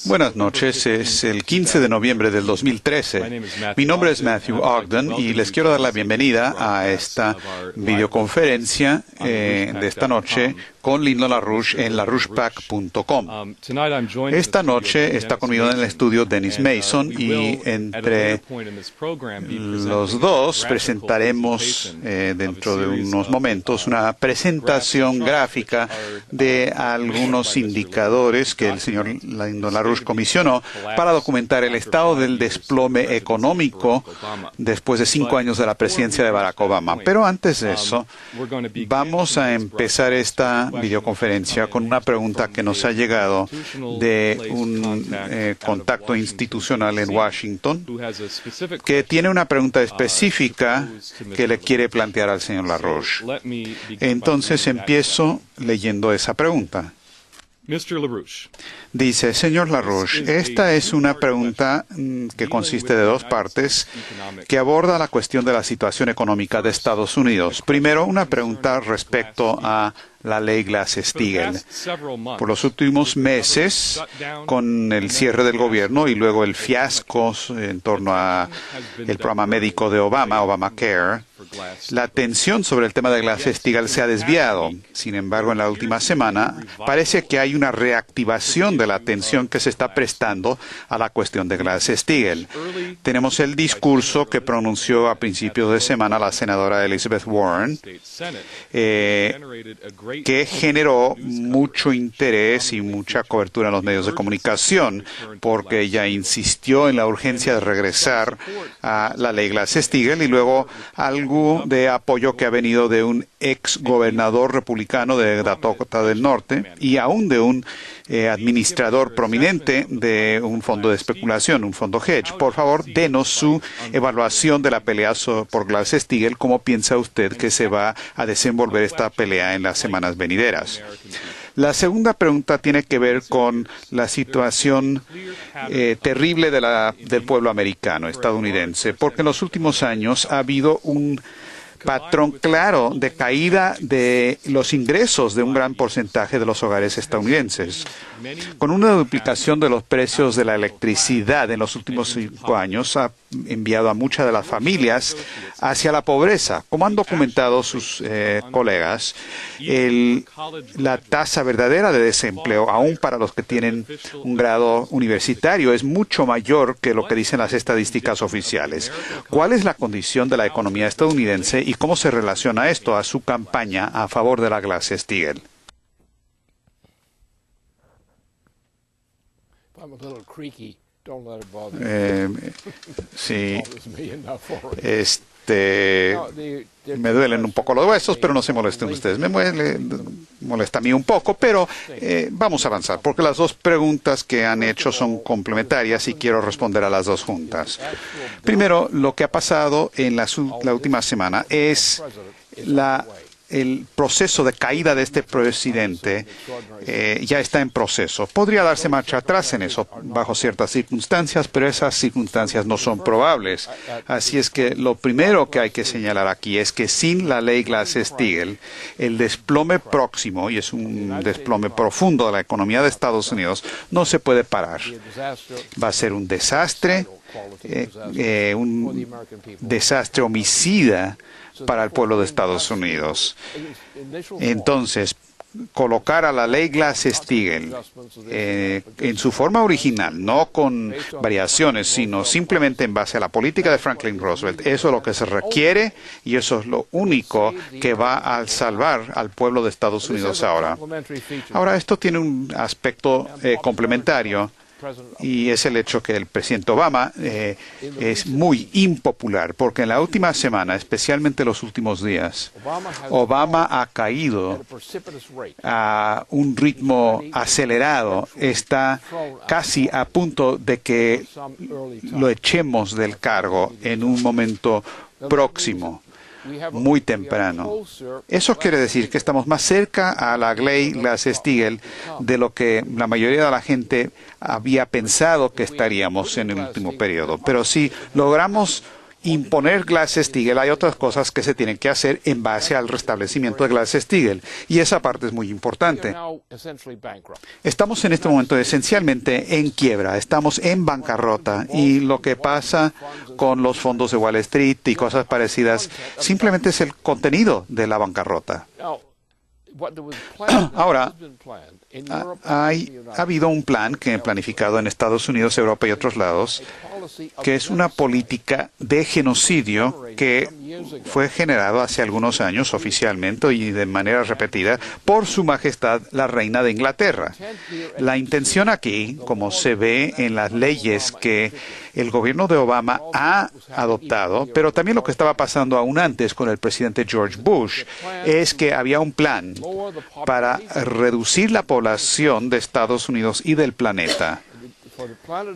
Buenas noches, es el 15 de noviembre del 2013. Mi nombre es Matthew Ogden y les quiero dar la bienvenida a esta videoconferencia de esta noche con Lyndon LaRouche en larouchepac.com. Esta noche está conmigo en el estudio Dennis Mason y entre los dos presentaremos dentro de unos momentos una presentación gráfica de algunos indicadores que el señor Lyndon LaRouche comisionó para documentar el estado del desplome económico después de 5 años de la presidencia de Barack Obama. Pero antes de eso, vamos a empezar esta videoconferencia con una pregunta que nos ha llegado de un contacto institucional en Washington que tiene una pregunta específica que le quiere plantear al señor LaRouche. Entonces empiezo leyendo esa pregunta. Dice, señor LaRouche, esta es una pregunta que consiste de 2 partes que aborda la cuestión de la situación económica de Estados Unidos. Primero, una pregunta respecto a la ley Glass-Steagall. Por los últimos meses, con el cierre del gobierno y luego el fiasco en torno a el programa médico de Obama, Obamacare, la atención sobre el tema de Glass-Steagall se ha desviado. Sin embargo, en la última semana parece que hay una reactivación de la atención que se está prestando a la cuestión de Glass-Steagall. Tenemos el discurso que pronunció a principios de semana la senadora Elizabeth Warren, que generó mucho interés y mucha cobertura en los medios de comunicación, porque ella insistió en la urgencia de regresar a la ley Glass-Steagall y luego algo de apoyo que ha venido de un ex gobernador republicano de Dakota del Norte y aún de un administrador prominente de un fondo de especulación, un fondo hedge. Por favor, denos su evaluación de la pelea por Glass-Steagall. ¿Cómo piensa usted que se va a desenvolver esta pelea en las semanas venideras? La segunda pregunta tiene que ver con la situación terrible del pueblo americano, estadounidense, porque en los últimos años ha habido un patrón claro de caída de los ingresos de un gran porcentaje de los hogares estadounidenses. Con una duplicación de los precios de la electricidad en los últimos 5 años, ha enviado a muchas de las familias hacia la pobreza. Como han documentado sus colegas, la tasa verdadera de desempleo, aún para los que tienen un grado universitario, es mucho mayor que lo que dicen las estadísticas oficiales. ¿Cuál es la condición de la economía estadounidense y cómo se relaciona esto a su campaña a favor de la Glass-Steagall? Sí, me duelen un poco los huesos, pero no se molesten ustedes. Me molesta a mí un poco, pero vamos a avanzar, porque las 2 preguntas que han hecho son complementarias y quiero responder a las 2 juntas. Primero, lo que ha pasado en la última semana es el proceso de caída de este presidente ya está en proceso. Podría darse marcha atrás en eso bajo ciertas circunstancias, pero esas circunstancias no son probables. Así es que lo primero que hay que señalar aquí es que sin la ley Glass-Steagall, el desplome próximo, y es un desplome profundo de la economía de Estados Unidos, no se puede parar. Va a ser un desastre homicida para el pueblo de Estados Unidos. Entonces, colocar a la ley Glass-Steagall en su forma original, no con variaciones, sino simplemente en base a la política de Franklin Roosevelt, eso es lo que se requiere y eso es lo único que va a salvar al pueblo de Estados Unidos ahora. Ahora, esto tiene un aspecto complementario. Y es el hecho que el presidente Obama es muy impopular, porque en la última semana, especialmente los últimos días, Obama ha caído a un ritmo acelerado. Está casi a punto de que lo echemos del cargo en un momento próximo, muy temprano. Eso quiere decir que estamos más cerca a la ley Glass-Steagall de lo que la mayoría de la gente había pensado que estaríamos en el último periodo. Pero si logramos imponer Glass-Steagall, hay otras cosas que se tienen que hacer en base al restablecimiento de Glass-Steagall. Y esa parte es muy importante. Estamos en este momento esencialmente en quiebra, estamos en bancarrota. Y lo que pasa con los fondos de Wall Street y cosas parecidas simplemente es el contenido de la bancarrota. Ahora, ha habido un plan que he planificado en Estados Unidos, Europa y otros lados, que es una política de genocidio que fue generado hace algunos años oficialmente y de manera repetida por Su Majestad la Reina de Inglaterra. La intención aquí, como se ve en las leyes que el gobierno de Obama ha adoptado, pero también lo que estaba pasando aún antes con el presidente George Bush, es que había un plan para reducir la población de Estados Unidos y del planeta.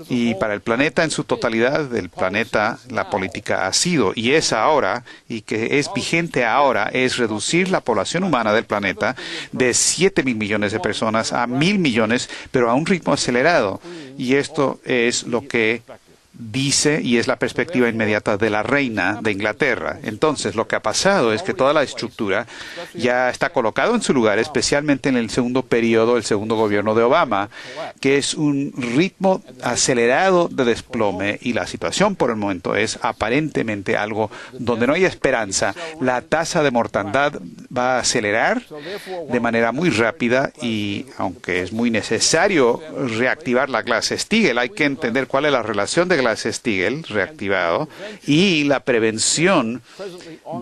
Y para el planeta en su totalidad, del planeta, la política ha sido y es ahora, y que es vigente ahora, es reducir la población humana del planeta de 7.000 millones de personas a 1.000 millones, pero a un ritmo acelerado. Y esto es lo que dice y es la perspectiva inmediata de la reina de Inglaterra. Entonces, lo que ha pasado es que toda la estructura ya está colocada en su lugar, especialmente en el segundo periodo, el segundo gobierno de Obama, que es un ritmo acelerado de desplome y la situación por el momento es aparentemente algo donde no hay esperanza. La tasa de mortandad va a acelerar de manera muy rápida y, aunque es muy necesario reactivar la Glass-Steagall, hay que entender cuál es la relación de Glass-Steagall reactivado y la prevención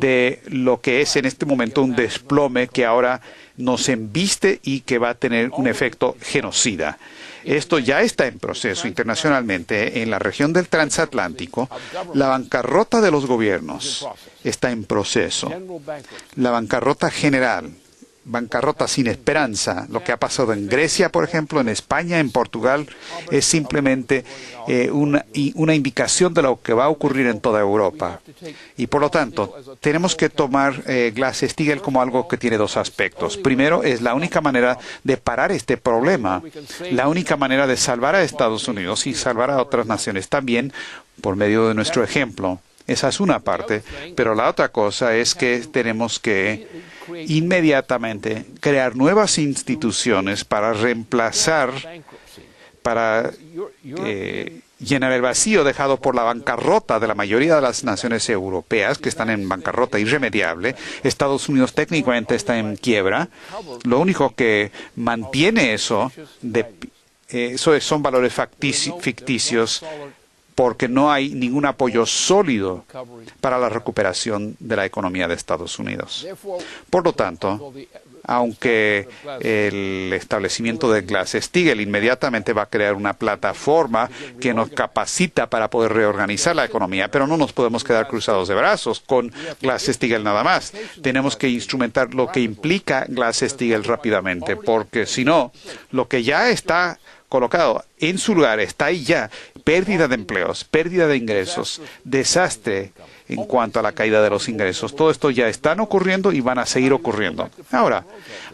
de lo que es en este momento un desplome que ahora nos embiste y que va a tener un efecto genocida. Esto ya está en proceso internacionalmente en la región del transatlántico. La bancarrota de los gobiernos está en proceso. La bancarrota general, bancarrota sin esperanza. Lo que ha pasado en Grecia, por ejemplo, en España, en Portugal, es simplemente una indicación de lo que va a ocurrir en toda Europa. Y por lo tanto, tenemos que tomar Glass-Steagall como algo que tiene dos aspectos. Primero, es la única manera de parar este problema, la única manera de salvar a Estados Unidos y salvar a otras naciones también por medio de nuestro ejemplo. Esa es una parte, pero la otra cosa es que tenemos que inmediatamente crear nuevas instituciones para reemplazar, para llenar el vacío dejado por la bancarrota de la mayoría de las naciones europeas que están en bancarrota irremediable. Estados Unidos técnicamente está en quiebra. Lo único que mantiene eso son valores ficticios, porque no hay ningún apoyo sólido para la recuperación de la economía de Estados Unidos. Por lo tanto, aunque el establecimiento de Glass-Steagall inmediatamente va a crear una plataforma que nos capacita para poder reorganizar la economía, pero no nos podemos quedar cruzados de brazos con Glass-Steagall nada más. Tenemos que instrumentar lo que implica Glass-Steagall rápidamente, porque si no, lo que ya está colocado en su lugar está ahí ya. Pérdida de empleos, pérdida de ingresos, desastre en cuanto a la caída de los ingresos. Todo esto ya están ocurriendo y van a seguir ocurriendo. Ahora,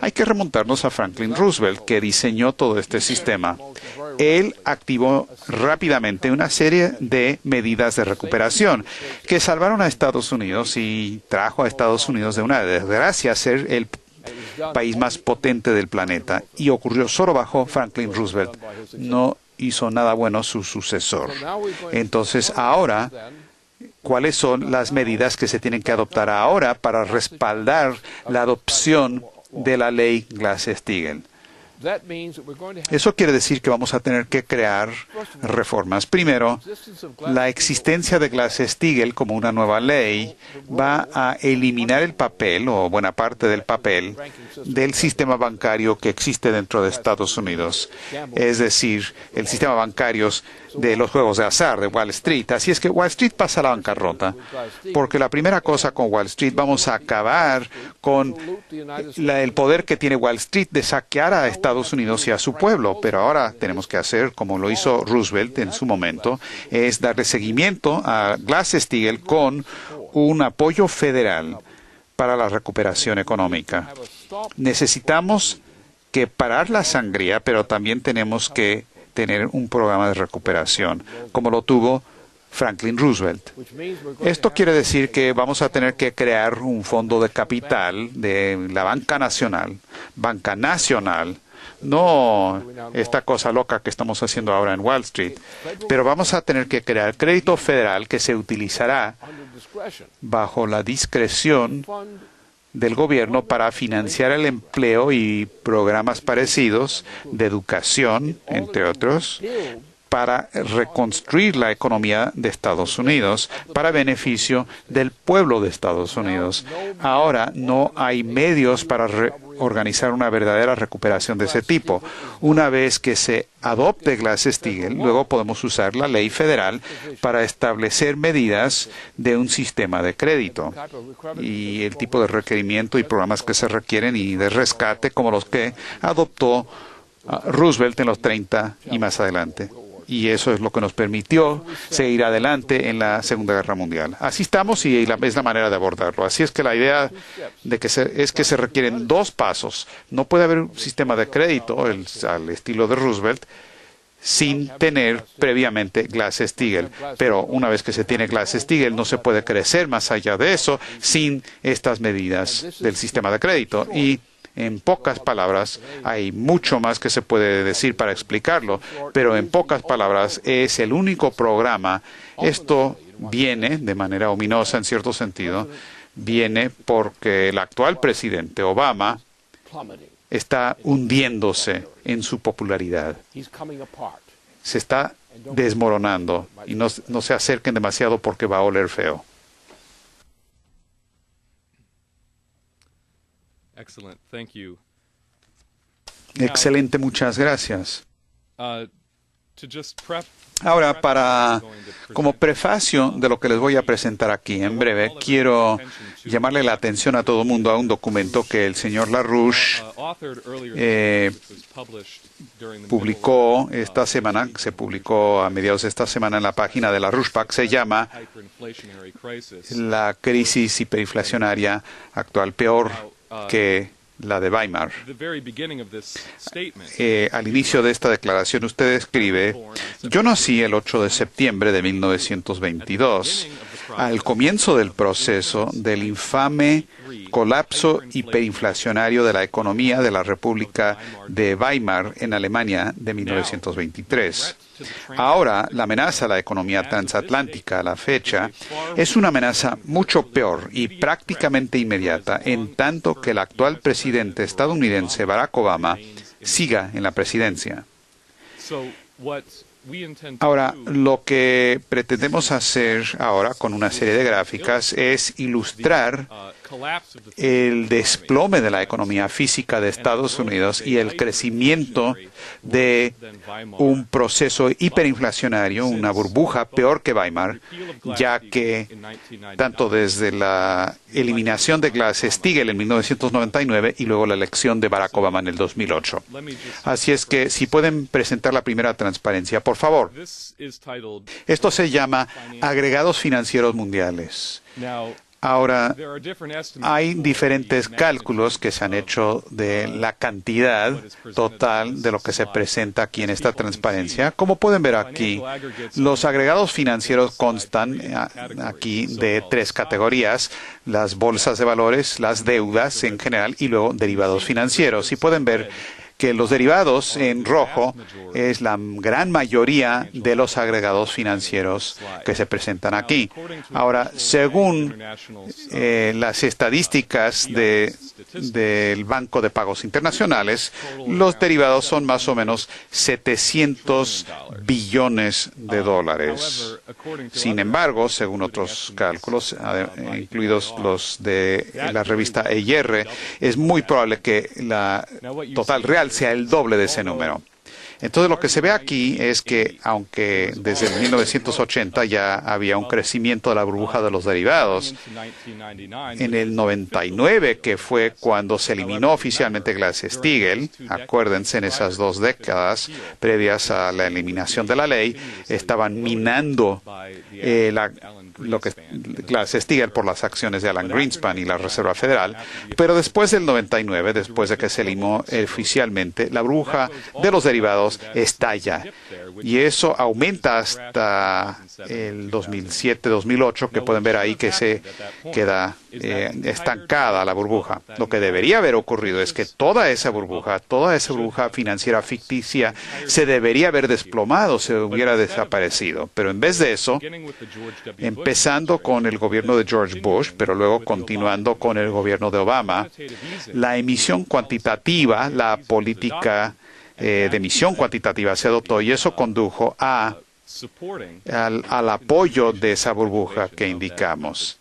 hay que remontarnos a Franklin Roosevelt, que diseñó todo este sistema. Él activó rápidamente una serie de medidas de recuperación que salvaron a Estados Unidos y trajo a Estados Unidos de una desgracia a ser el país más potente del planeta. Y ocurrió solo bajo Franklin Roosevelt. No hizo nada bueno su sucesor. Entonces, ahora, ¿cuáles son las medidas que se tienen que adoptar ahora para respaldar la adopción de la ley Glass-Steagall? Eso quiere decir que vamos a tener que crear reformas. Primero, la existencia de Glass-Steagall como una nueva ley va a eliminar el papel, o buena parte del papel, del sistema bancario que existe dentro de Estados Unidos. Es decir, el sistema bancario de los juegos de azar de Wall Street. Así es que Wall Street pasa a la bancarrota, porque la primera cosa con Wall Street, vamos a acabar con el poder que tiene Wall Street de saquear a Estados Unidos y a su pueblo. Pero ahora tenemos que hacer, como lo hizo Roosevelt en su momento, es darle seguimiento a Glass-Steagall con un apoyo federal para la recuperación económica. Necesitamos que parar la sangría, pero también tenemos que tener un programa de recuperación, como lo tuvo Franklin Roosevelt. Esto quiere decir que vamos a tener que crear un fondo de capital de la banca nacional, no esta cosa loca que estamos haciendo ahora en Wall Street, pero vamos a tener que crear crédito federal que se utilizará bajo la discreción del gobierno para financiar el empleo y programas parecidos de educación, entre otros, para reconstruir la economía de Estados Unidos para beneficio del pueblo de Estados Unidos. Ahora no hay medios para organizar una verdadera recuperación de ese tipo. Una vez que se adopte Glass-Steagall, luego podemos usar la ley federal para establecer medidas de un sistema de crédito y el tipo de requerimiento y programas que se requieren y de rescate como los que adoptó Roosevelt en los 30 y más adelante. Y eso es lo que nos permitió seguir adelante en la Segunda Guerra Mundial. Así estamos y es la manera de abordarlo. Así es que la idea de que es que se requieren dos pasos. No puede haber un sistema de crédito al estilo de Roosevelt sin tener previamente Glass-Steagall. Pero una vez que se tiene Glass-Steagall no se puede crecer más allá de eso sin estas medidas del sistema de crédito. Y en pocas palabras, hay mucho más que se puede decir para explicarlo, pero en pocas palabras es el único programa. Esto viene de manera ominosa en cierto sentido, viene porque el actual presidente Obama está hundiéndose en su popularidad. Se está desmoronando y no se acerquen demasiado porque va a oler feo. Excelente, muchas gracias. Ahora, como prefacio de lo que les voy a presentar aquí en breve, quiero llamarle la atención a todo el mundo a un documento que el señor LaRouche publicó esta semana, se publicó a mediados de esta semana en la página de LaRouche PAC, se llama La crisis hiperinflacionaria actual, peor que la de Weimar. Al inicio de esta declaración usted escribe: yo nací el 8 de septiembre de 1922, al comienzo del proceso del infame colapso hiperinflacionario de la economía de la República de Weimar en Alemania de 1923. Ahora, la amenaza a la economía transatlántica a la fecha es una amenaza mucho peor y prácticamente inmediata, en tanto que el actual presidente estadounidense Barack Obama siga en la presidencia. Ahora, lo que pretendemos hacer ahora con una serie de gráficas es ilustrar el desplome de la economía física de Estados Unidos y el crecimiento de un proceso hiperinflacionario, una burbuja peor que Weimar, ya que tanto desde la eliminación de Glass-Steagall en 1999 y luego la elección de Barack Obama en el 2008. Así es que, si pueden presentar la primera transparencia, por favor. Esto se llama agregados financieros mundiales. Ahora, hay diferentes cálculos que se han hecho de la cantidad total de lo que se presenta aquí en esta transparencia. Como pueden ver aquí, los agregados financieros constan aquí de tres categorías: las bolsas de valores, las deudas en general y luego derivados financieros. Y pueden ver que los derivados en rojo es la gran mayoría de los agregados financieros que se presentan aquí. Ahora, según las estadísticas del Banco de Pagos Internacionales, los derivados son más o menos 700 billones de dólares. Sin embargo, según otros cálculos, incluidos los de la revista EIR, es muy probable que la total real sea el doble de ese número. Entonces, lo que se ve aquí es que, aunque desde el 1980 ya había un crecimiento de la burbuja de los derivados, en el 99, que fue cuando se eliminó oficialmente Glass-Steagall, acuérdense, en esas 2 décadas previas a la eliminación de la ley, estaban minando lo que Glass-Steagall por las acciones de Alan Greenspan y la Reserva Federal. Pero después del 99, después de que se eliminó oficialmente, la burbuja de los derivados empleados estalla. Y eso aumenta hasta el 2007-2008, que pueden ver ahí que se queda estancada la burbuja. Lo que debería haber ocurrido es que toda esa burbuja financiera ficticia se debería haber desplomado, se hubiera desaparecido. Pero en vez de eso, empezando con el gobierno de George Bush, pero luego continuando con el gobierno de Obama, la emisión cuantitativa, la política de emisión cuantitativa se adoptó y eso condujo al apoyo de esa burbuja que indicamos.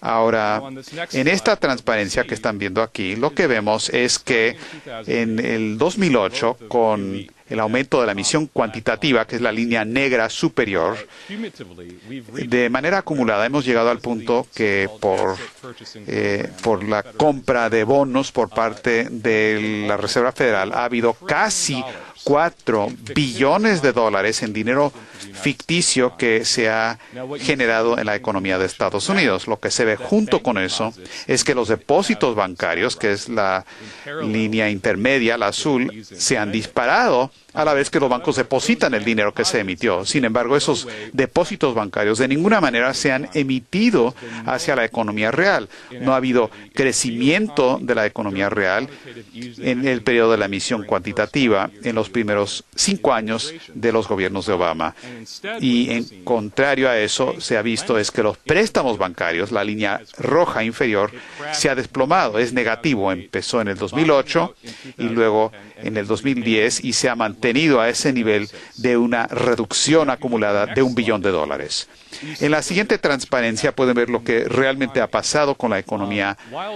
Ahora, en esta transparencia que están viendo aquí, lo que vemos es que en el 2008, con el aumento de la emisión cuantitativa, que es la línea negra superior, de manera acumulada hemos llegado al punto que por la compra de bonos por parte de la Reserva Federal ha habido casi 4 billones de dólares en dinero ficticio que se ha generado en la economía de Estados Unidos. Lo que se ve junto con eso es que los depósitos bancarios, que es la línea intermedia, la azul, se han disparado a la vez que los bancos depositan el dinero que se emitió. Sin embargo, esos depósitos bancarios de ninguna manera se han emitido hacia la economía real. No ha habido crecimiento de la economía real en el periodo de la emisión cuantitativa en los primeros 5 años de los gobiernos de Obama. Y en contrario a eso, se ha visto es que los préstamos bancarios, la línea roja inferior, se ha desplomado, es negativo. Empezó en el 2008 y luego en el 2010 y se ha mantenido a ese nivel de una reducción acumulada de $1 billón. En la siguiente transparencia pueden ver lo que realmente ha pasado con la economía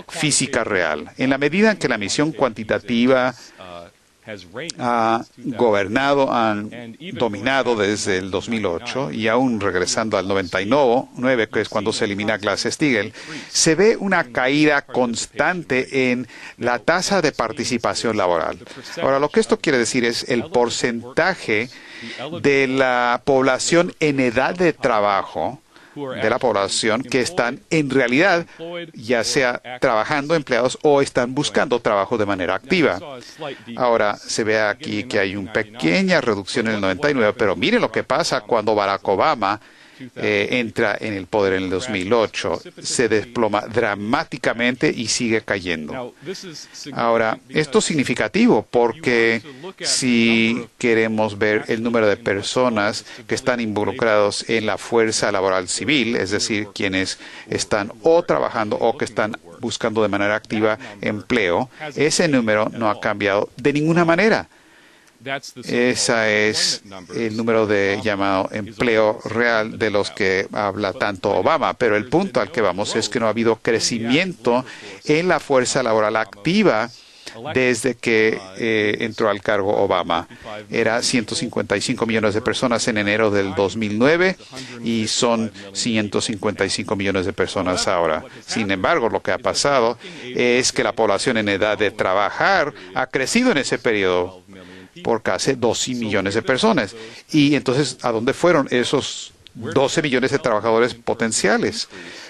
física real. En la medida en que la emisión cuantitativa ha gobernado, han dominado desde el 2008 y aún regresando al 99, que es cuando se elimina Glass-Steagall, se ve una caída constante en la tasa de participación laboral. Ahora, lo que esto quiere decir es el porcentaje de la población en edad de trabajo, de la población que están en realidad ya sea trabajando empleados o están buscando trabajo de manera activa. Ahora se ve aquí que hay una pequeña reducción en el 99, pero miren lo que pasa cuando Barack Obama entra en el poder en el 2008. Se desploma dramáticamente y sigue cayendo. Ahora, esto es significativo porque si queremos ver el número de personas que están involucrados en la fuerza laboral civil, es decir, quienes están o trabajando o que están buscando de manera activa empleo, ese número no ha cambiado de ninguna manera. Ese es el número de llamado empleo real de los que habla tanto Obama. Pero el punto al que vamos es que no ha habido crecimiento en la fuerza laboral activa desde que entró al cargo Obama. Era 155 millones de personas en enero del 2009 y son 155 millones de personas ahora. Sin embargo, lo que ha pasado es que la población en edad de trabajar ha crecido en ese periodo por casi 12 millones de personas. Y entonces, ¿a dónde fueron esos 12 millones de trabajadores potenciales?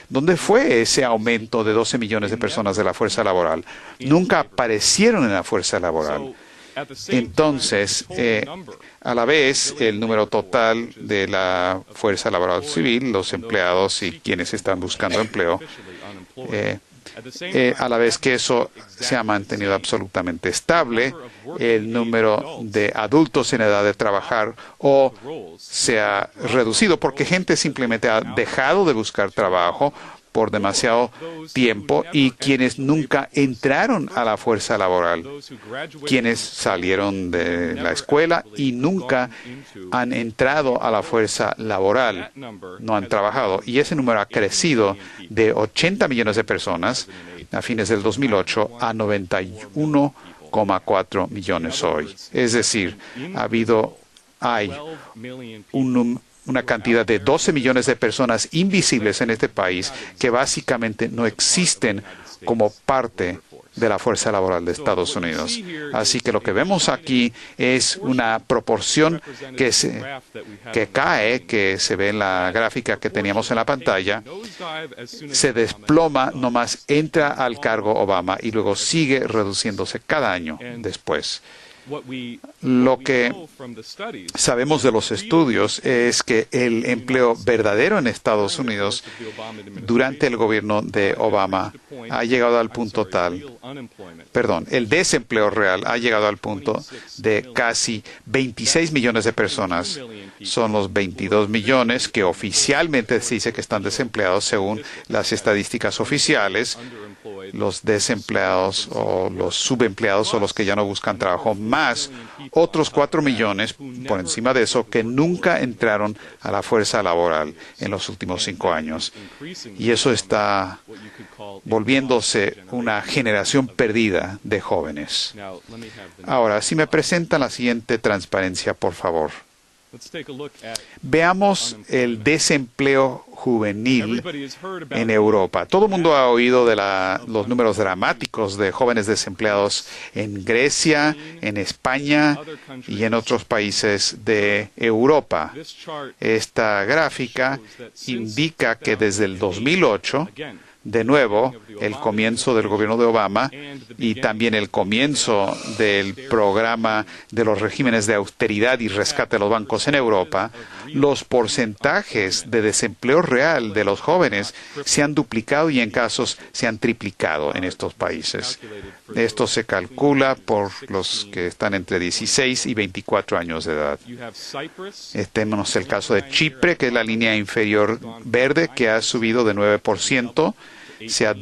¿Dónde fue ese aumento de 12 millones de personas de la fuerza laboral? Nunca aparecieron en la fuerza laboral. Entonces, a la vez, el número total de la fuerza laboral civil, los empleados y quienes están buscando empleo, a la vez que eso se ha mantenido absolutamente estable, el número de adultos en edad de trabajar o se ha reducido porque gente simplemente ha dejado de buscar trabajo por demasiado tiempo y quienes nunca entraron a la fuerza laboral, quienes salieron de la escuela y nunca han entrado a la fuerza laboral, no han trabajado. Y ese número ha crecido de 80 millones de personas a fines del 2008 a 91,4 millones hoy. Es decir, hay una cantidad de 12 millones de personas invisibles en este país que básicamente no existen como parte de la fuerza laboral de Estados Unidos. Así que lo que vemos aquí es una proporción que cae, que se ve en la gráfica que teníamos en la pantalla, se desploma, nomás entra al cargo Obama y luego sigue reduciéndose cada año después. Lo que sabemos de los estudios es que el empleo verdadero en Estados Unidos durante el gobierno de Obama ha llegado al punto el desempleo real ha llegado al punto de casi 26 millones de personas. Son los 22 millones que oficialmente se dice que están desempleados según las estadísticas oficiales. Los desempleados o los subempleados o los que ya no buscan trabajo, más otros 4 millones por encima de eso que nunca entraron a la fuerza laboral en los últimos 5 años. Y eso está volviéndose una generación perdida de jóvenes. Ahora, si me presentan la siguiente transparencia, por favor. Veamos el desempleo juvenil en Europa. Todo el mundo ha oído de los números dramáticos de jóvenes desempleados en Grecia, en España y en otros países de Europa. Esta gráfica indica que desde el 2008, de nuevo, el comienzo del gobierno de Obama y también el comienzo del programa de los regímenes de austeridad y rescate de los bancos en Europa, los porcentajes de desempleo real de los jóvenes se han duplicado y en casos se han triplicado en estos países. Esto se calcula por los que están entre 16 y 24 años de edad. Tenemos el caso de Chipre, que es la línea inferior verde, que ha subido de 9%. Se ha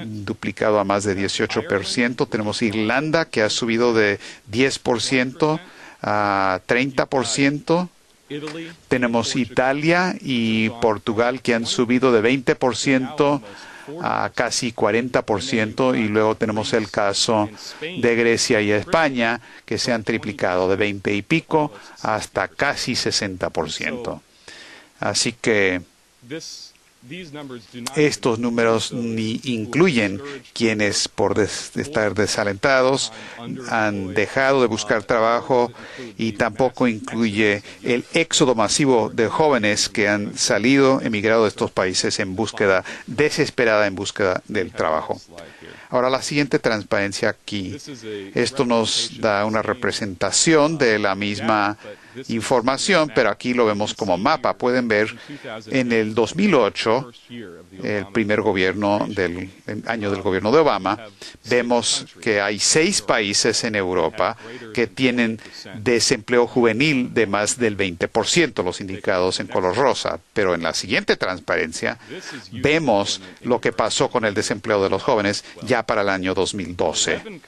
duplicado a más de 18%. Tenemos Irlanda, que ha subido de 10% a 30%. Tenemos Italia y Portugal, que han subido de 20% a casi 40%. Y luego tenemos el caso de Grecia y España, que se han triplicado de 20 y pico hasta casi 60%. Así que estos números ni incluyen quienes, por estar desalentados, han dejado de buscar trabajo, y tampoco incluye el éxodo masivo de jóvenes que han emigrado de estos países desesperada en búsqueda del trabajo. Ahora, la siguiente transparencia aquí. Esto nos da una representación de la misma información, pero aquí lo vemos como mapa. Pueden ver en el 2008, el primer año del gobierno de Obama, vemos que hay 6 países en Europa que tienen desempleo juvenil de más del 20%, los indicados en color rosa. Pero en la siguiente transparencia vemos lo que pasó con el desempleo de los jóvenes ya para el año 2012.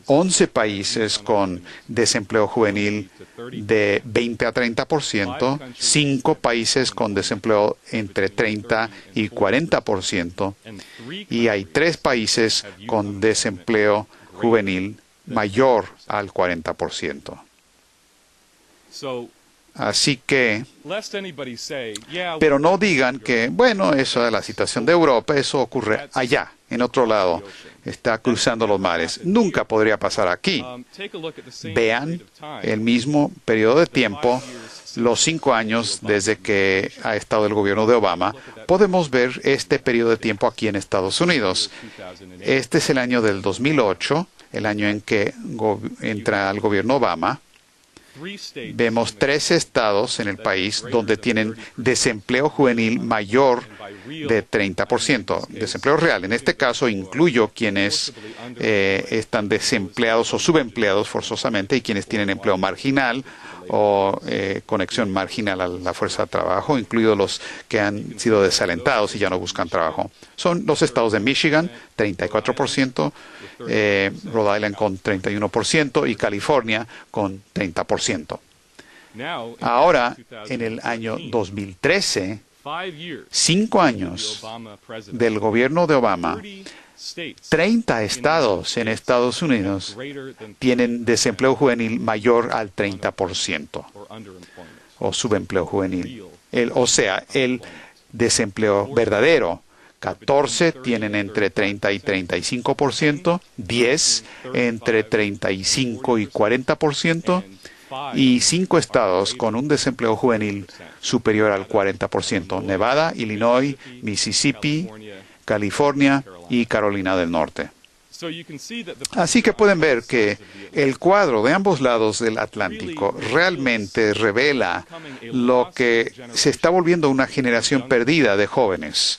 11 países con desempleo juvenil de 20 a 30%, 5 países con desempleo entre 30 y 40%, y hay 3 países con desempleo juvenil mayor al 40%. Así que, pero no digan que, bueno, eso es la situación de Europa, eso ocurre allá, en otro lado, está cruzando los mares. Nunca podría pasar aquí. Vean el mismo periodo de tiempo, los 5 años desde que ha estado el gobierno de Obama. Podemos ver este periodo de tiempo aquí en Estados Unidos. Este es el año del 2008, el año en que entra el gobierno Obama. Vemos 3 estados en el país donde tienen desempleo juvenil mayor de 30%. Desempleo real. En este caso incluyo quienes están desempleados o subempleados forzosamente y quienes tienen empleo marginal o conexión marginal a la fuerza de trabajo, incluidos los que han sido desalentados y ya no buscan trabajo. Son los estados de Michigan, 34%, Rhode Island con 31% y California con 30%. Ahora, en el año 2013, 5 años del gobierno de Obama, 30 estados en Estados Unidos tienen desempleo juvenil mayor al 30% o subempleo juvenil. O sea, el desempleo verdadero. 14 tienen entre 30 y 35%, 10 entre 35 y 40%, y 5 estados con un desempleo juvenil superior al 40%, Nevada, Illinois, Mississippi, California y Carolina del Norte. Así que pueden ver que El cuadro de ambos lados del Atlántico realmente revela lo que se está volviendo una generación perdida de jóvenes,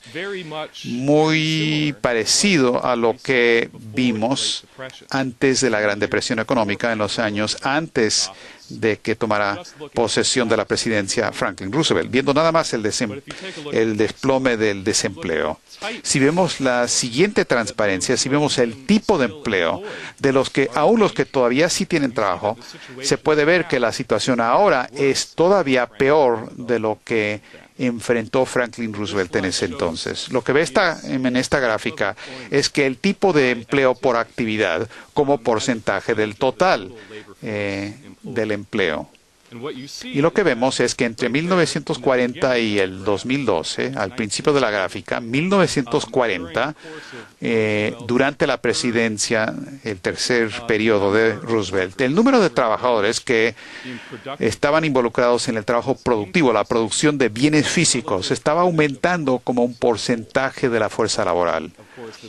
muy parecido a lo que vimos antes de la Gran Depresión económica, en los años antes de que tomara posesión de la presidencia Franklin Roosevelt, viendo nada más el desplome del desempleo. Si vemos la siguiente transparencia, si vemos el tipo de empleo de los que, aún los que todavía sí tienen trabajo, se puede ver que la situación ahora es todavía peor de lo que enfrentó Franklin Roosevelt en ese entonces. Lo que ve en esta gráfica es que el tipo de empleo por actividad como porcentaje del total del empleo. Y lo que vemos es que entre 1940 y el 2012, al principio de la gráfica, 1940, durante la presidencia, el tercer periodo de Roosevelt, el número de trabajadores que estaban involucrados en el trabajo productivo, la producción de bienes físicos, estaba aumentando como un porcentaje de la fuerza laboral.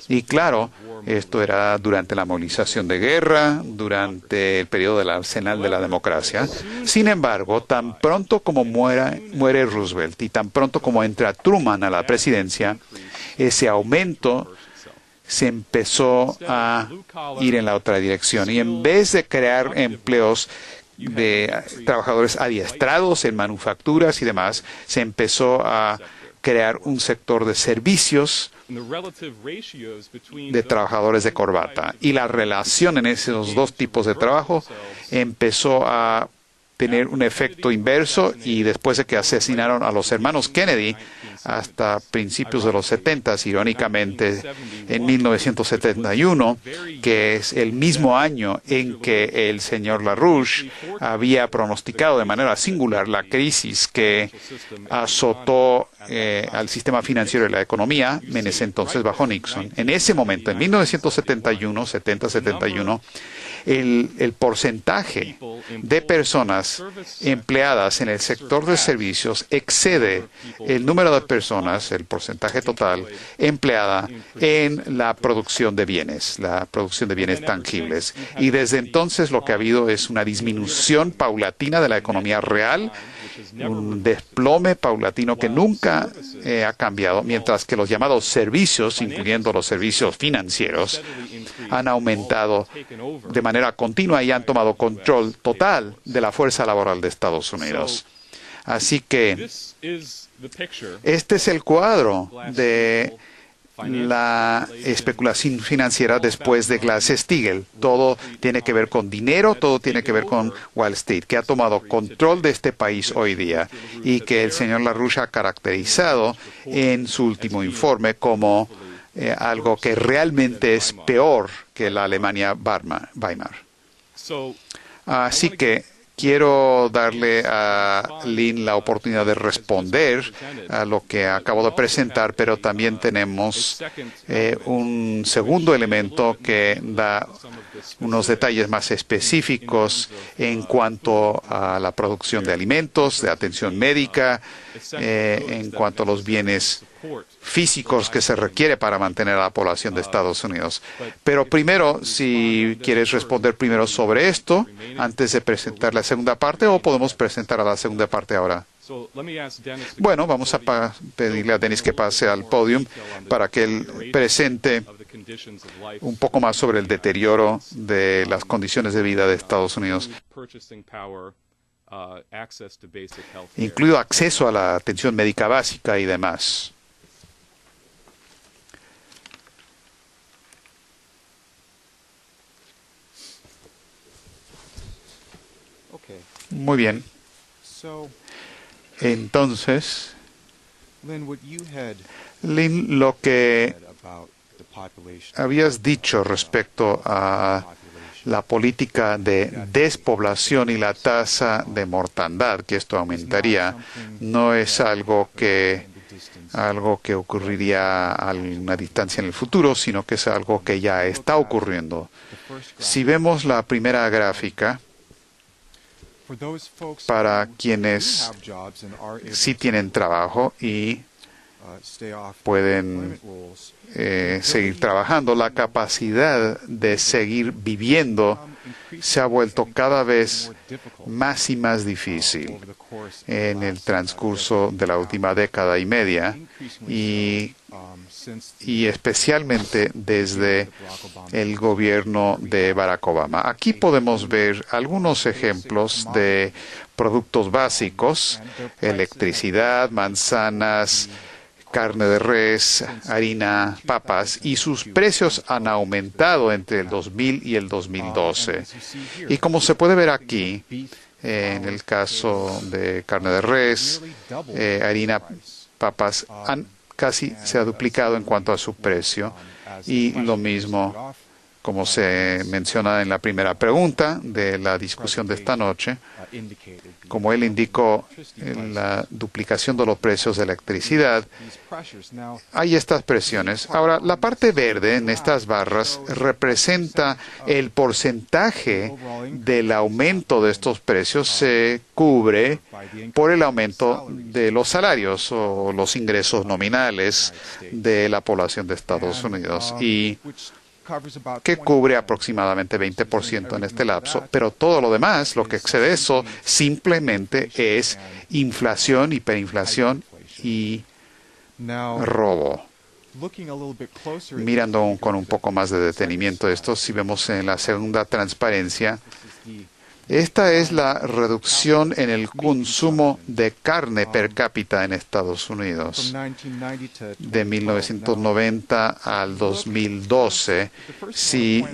Y claro, esto era durante la movilización de guerra, durante el periodo del arsenal de la democracia. Sin embargo, tan pronto como muere Roosevelt y tan pronto como entra Truman a la presidencia, ese aumento se empezó a ir en la otra dirección. Y en vez de crear empleos de trabajadores adiestrados en manufacturas y demás, se empezó a crear un sector de servicios de trabajadores de corbata. Y la relación en esos dos tipos de trabajo empezó a tener un efecto inverso, y después de que asesinaron a los hermanos Kennedy hasta principios de los 70, irónicamente en 1971, que es el mismo año en que el señor LaRouche había pronosticado de manera singular la crisis que azotó al sistema financiero y la economía en ese entonces bajo Nixon. En ese momento, en 1971, 70-71, el porcentaje de personas empleadas en el sector de servicios excede el número de personas, el porcentaje total, empleada en la producción de bienes tangibles. Y desde entonces lo que ha habido es una disminución paulatina de la economía real, un desplome paulatino que nunca ha cambiado, mientras que los llamados servicios, incluyendo los servicios financieros, han aumentado de manera continua y han tomado control total de la fuerza laboral de Estados Unidos. Así que este es el cuadro de la especulación financiera después de Glass-Steagall. Todo tiene que ver con dinero, todo tiene que ver con Wall Street, que ha tomado control de este país hoy día y que el señor LaRouche ha caracterizado en su último informe como algo que realmente es peor que la Alemania Weimar. Así que quiero darle a Lynn la oportunidad de responder a lo que acabo de presentar, pero también tenemos un segundo elemento que da unos detalles más específicos en cuanto a la producción de alimentos, de atención médica, en cuanto a los bienes físicos que se requiere para mantener a la población de Estados Unidos. Pero primero, si quieres responder primero sobre esto, antes de presentar la segunda parte, o podemos presentar a la segunda parte ahora. Bueno, vamos a pedirle a Dennis que pase al podio para que él presente un poco más sobre el deterioro de las condiciones de vida de Estados Unidos, incluido acceso a la atención médica básica y demás. Muy bien. Entonces, Lynn, lo que habías dicho respecto a la política de despoblación y la tasa de mortandad, que esto aumentaría, no es algo que ocurriría a una distancia en el futuro, sino que es algo que ya está ocurriendo. Si vemos la primera gráfica, para quienes sí tienen trabajo y pueden seguir trabajando. La capacidad de seguir viviendo se ha vuelto cada vez más y más difícil en el transcurso de la última década y media y especialmente desde el gobierno de Barack Obama. Aquí podemos ver algunos ejemplos de productos básicos: electricidad, manzanas, carne de res, harina, papas, y sus precios han aumentado entre el 2000 y el 2012. Y como se puede ver aquí, en el caso de carne de res, harina, papas, casi se ha duplicado en cuanto a su precio. Y lo mismo, como se menciona en la primera pregunta de la discusión de esta noche, como él indicó, en la duplicación de los precios de electricidad, hay estas presiones. Ahora, la parte verde en estas barras representa el porcentaje del aumento de estos precios. Se cubre por el aumento de los salarios o los ingresos nominales de la población de Estados Unidos, y que cubre aproximadamente 20% en este lapso, pero todo lo demás, lo que excede eso, simplemente es inflación, hiperinflación y robo. Mirando con un poco más de detenimiento esto, si vemos en la segunda transparencia, esta es la reducción en el consumo de carne per cápita en Estados Unidos de 1990 al 2012. Si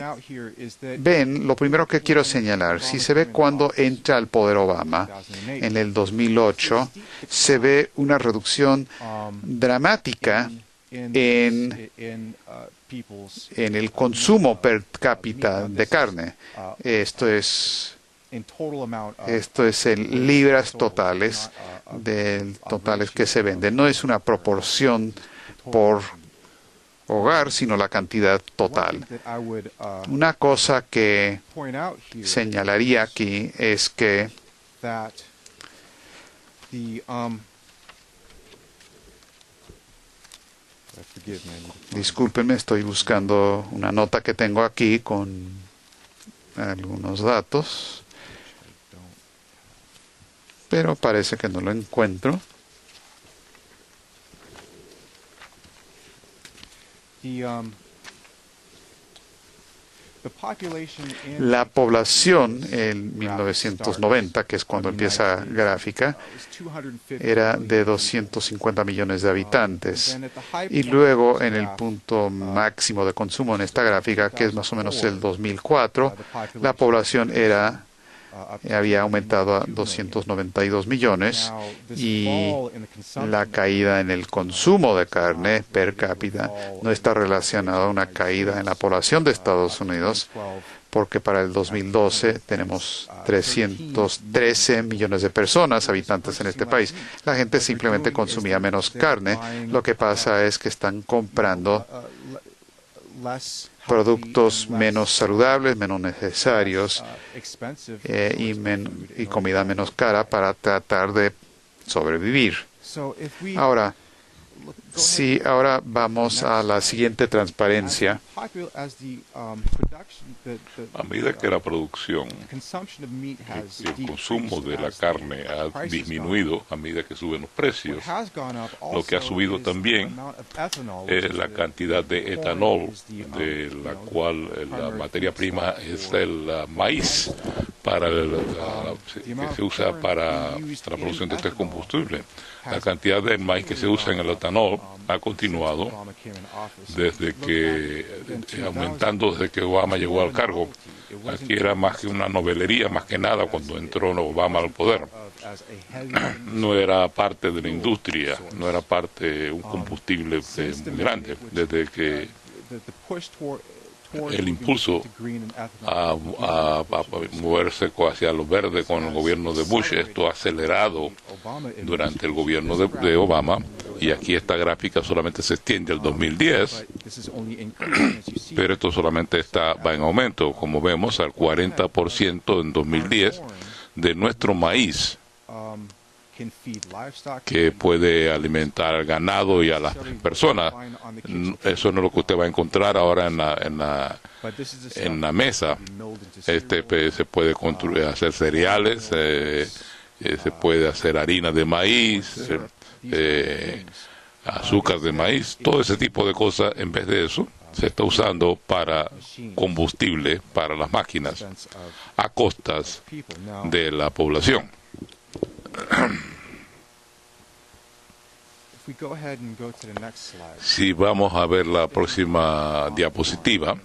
ven, lo primero que quiero señalar, si se ve cuando entra al poder Obama en el 2008, se ve una reducción dramática en el consumo per cápita de carne. Esto es en libras totales, totales que se venden. No es una proporción por hogar, sino la cantidad total. Una cosa que señalaría aquí es que discúlpenme, estoy buscando una nota que tengo aquí con algunos datos, pero parece que no lo encuentro. La población en 1990, que es cuando empieza gráfica, era de 250 millones de habitantes. Y luego, en el punto máximo de consumo en esta gráfica, que es más o menos el 2004, la población había aumentado a 292 millones y la caída en el consumo de carne per cápita no está relacionada a una caída en la población de Estados Unidos, porque para el 2012 tenemos 313 millones de personas, habitantes en este país. La gente simplemente consumía menos carne. Lo que pasa es que están comprando productos menos saludables, menos necesarios y comida menos cara para tratar de sobrevivir. Ahora, si ahora vamos a la siguiente transparencia. A medida que la producción y el consumo de la carne ha disminuido, a medida que suben los precios, lo que ha subido también es la cantidad de etanol, de la cual la materia prima es el maíz que se usa para la producción de este combustible. La cantidad de maíz que se usa en el etanol ha continuado aumentando desde que Obama llegó al cargo. Aquí era más que una novelería, más que nada, cuando entró Obama al poder. No era parte de la industria, no era parte de un combustible muy grande. Desde que el impulso a moverse hacia lo verde con el gobierno de Bush, esto ha acelerado durante el gobierno de Obama, y aquí esta gráfica solamente se extiende al 2010, pero esto solamente va en aumento, como vemos, al 40% en 2010 de nuestro maíz que puede alimentar al ganado y a las personas. Eso no es lo que usted va a encontrar ahora en la mesa. Se puede hacer cereales, se puede hacer harina de maíz, azúcar de maíz, todo ese tipo de cosas. En vez de eso, se está usando para combustible para las máquinas a costas de la población. Si vamos a ver la próxima diapositiva,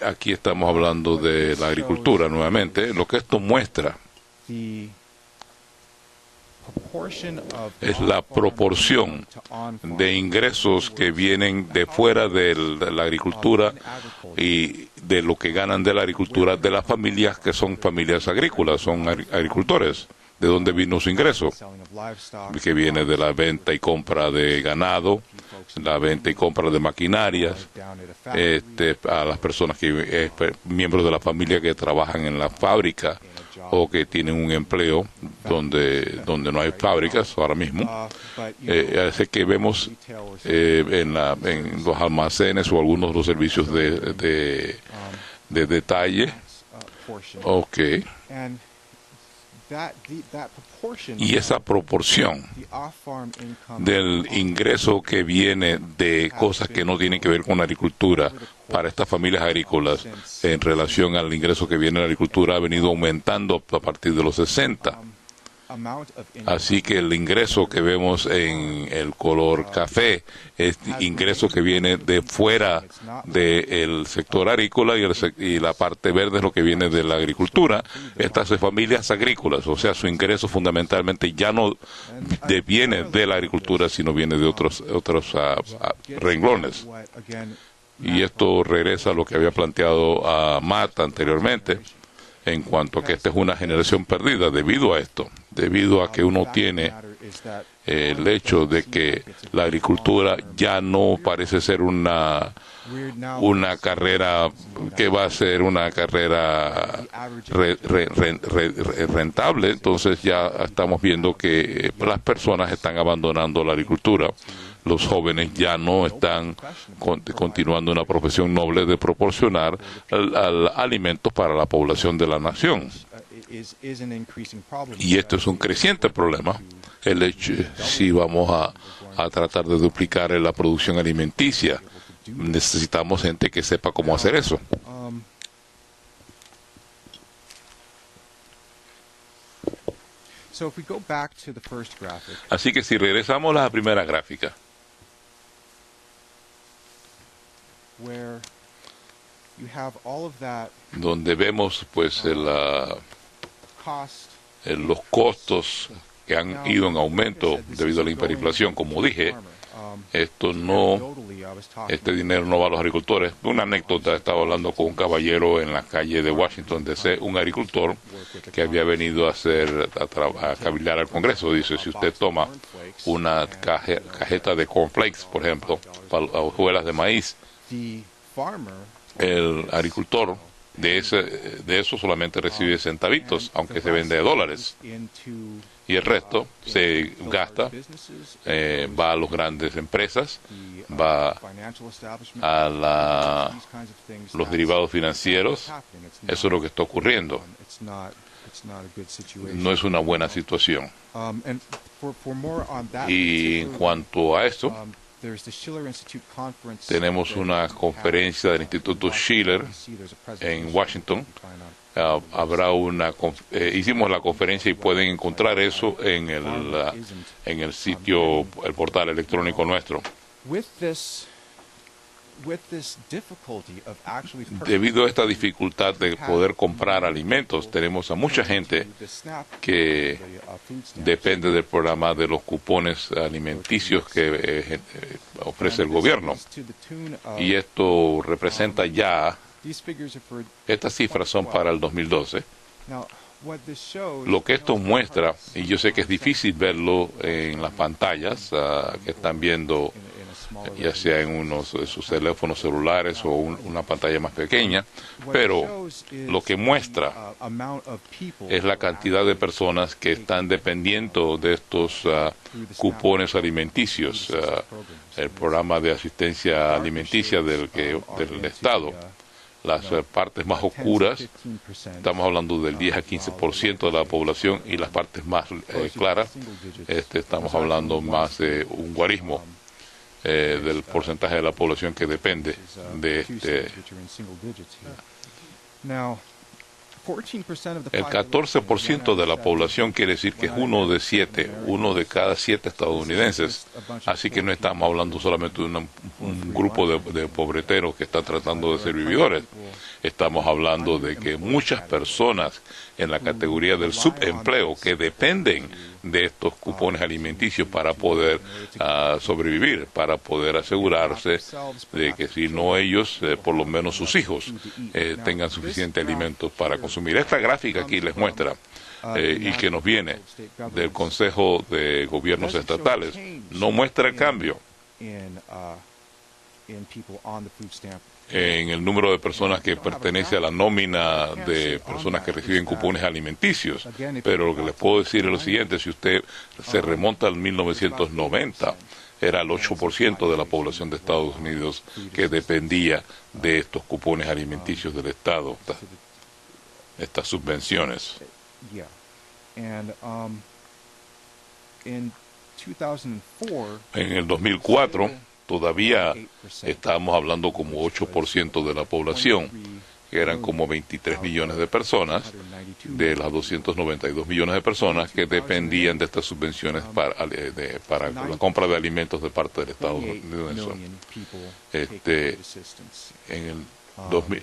aquí estamos hablando de la agricultura nuevamente. Lo que esto muestra es la proporción de ingresos que vienen de fuera de la agricultura y de lo que ganan de la agricultura de las familias que son familias agrícolas, son agricultores. ¿De dónde vino su ingreso? Que viene de la venta y compra de ganado, la venta y compra de maquinarias, a las personas que miembros de la familia que trabajan en la fábrica o que tienen un empleo donde no hay fábricas ahora mismo. Así que vemos en los almacenes o algunos de los servicios de detalle. Okay. Y esa proporción del ingreso que viene de cosas que no tienen que ver con la agricultura para estas familias agrícolas en relación al ingreso que viene de la agricultura ha venido aumentando a partir de los 60. Así que el ingreso que vemos en el color café es ingreso que viene de fuera del sector agrícola y la parte verde es lo que viene de la agricultura. Estas son familias agrícolas, o sea, su ingreso fundamentalmente ya no viene de la agricultura, sino viene de otros renglones. Y esto regresa a lo que había planteado a Matt anteriormente, en cuanto a que esta es una generación perdida debido a esto, debido a que uno tiene el hecho de que la agricultura ya no parece ser una carrera que va a ser una carrera rentable. Entonces ya estamos viendo que las personas están abandonando la agricultura. Los jóvenes ya no están continuando una profesión noble de proporcionar alimentos para la población de la nación. Y esto es un creciente problema. El hecho, si vamos a tratar de duplicar la producción alimenticia, necesitamos gente que sepa cómo hacer eso. Así que si regresamos a la primera gráfica, donde vemos pues los costos que han ido en aumento debido a la hiperinflación. Como dije, este dinero no va a los agricultores. Una anécdota: estaba hablando con un caballero en la calle de Washington DC, un agricultor que había venido a cabildear al Congreso. Dice: si usted toma una cajeta de cornflakes, por ejemplo, para hojuelas de maíz, el agricultor de eso solamente recibe centavitos, aunque se vende a dólares, y el resto se gasta, va a las grandes empresas, va a los derivados financieros. Eso es lo que está ocurriendo. No es una buena situación. Y en cuanto a esto, tenemos una conferencia del Instituto Schiller en Washington. Hicimos la conferencia y pueden encontrar eso en el sitio, el portal electrónico nuestro. Debido a esta dificultad de poder comprar alimentos, tenemos a mucha gente que depende del programa de los cupones alimenticios que ofrece el gobierno. Y esto representa ya, estas cifras son para el 2012. Lo que esto muestra, y yo sé que es difícil verlo en las pantallas que están viendo ya sea en unos de sus teléfonos celulares o una pantalla más pequeña, pero lo que muestra es la cantidad de personas que están dependiendo de estos cupones alimenticios, el programa de asistencia alimenticia del Estado. Las partes más oscuras, estamos hablando del 10 a 15% de la población, y las partes más claras, estamos hablando más de un guarismo del porcentaje de la población que depende de El 14% de la población quiere decir que es uno de cada 7 estadounidenses. Así que no estamos hablando solamente de un grupo de pobreteros que están tratando de ser vividores. Estamos hablando de que muchas personas en la categoría del subempleo que dependen de estos cupones alimenticios para poder sobrevivir, para poder asegurarse de que si no ellos, por lo menos sus hijos, tengan suficiente alimentos para consumir. Esta gráfica aquí les muestra, y que nos viene del Consejo de Gobiernos Estatales, no muestra el cambio en el número de personas que pertenece a la nómina de personas que reciben cupones alimenticios. Pero lo que les puedo decir es lo siguiente: si usted se remonta al 1990, era el 8% de la población de Estados Unidos que dependía de estos cupones alimenticios del Estado, estas subvenciones. En el 2004, todavía estábamos hablando como 8% de la población, que eran como 23 millones de personas, de las 292 millones de personas que dependían de estas subvenciones para la compra de alimentos de parte del Estado estadounidense. En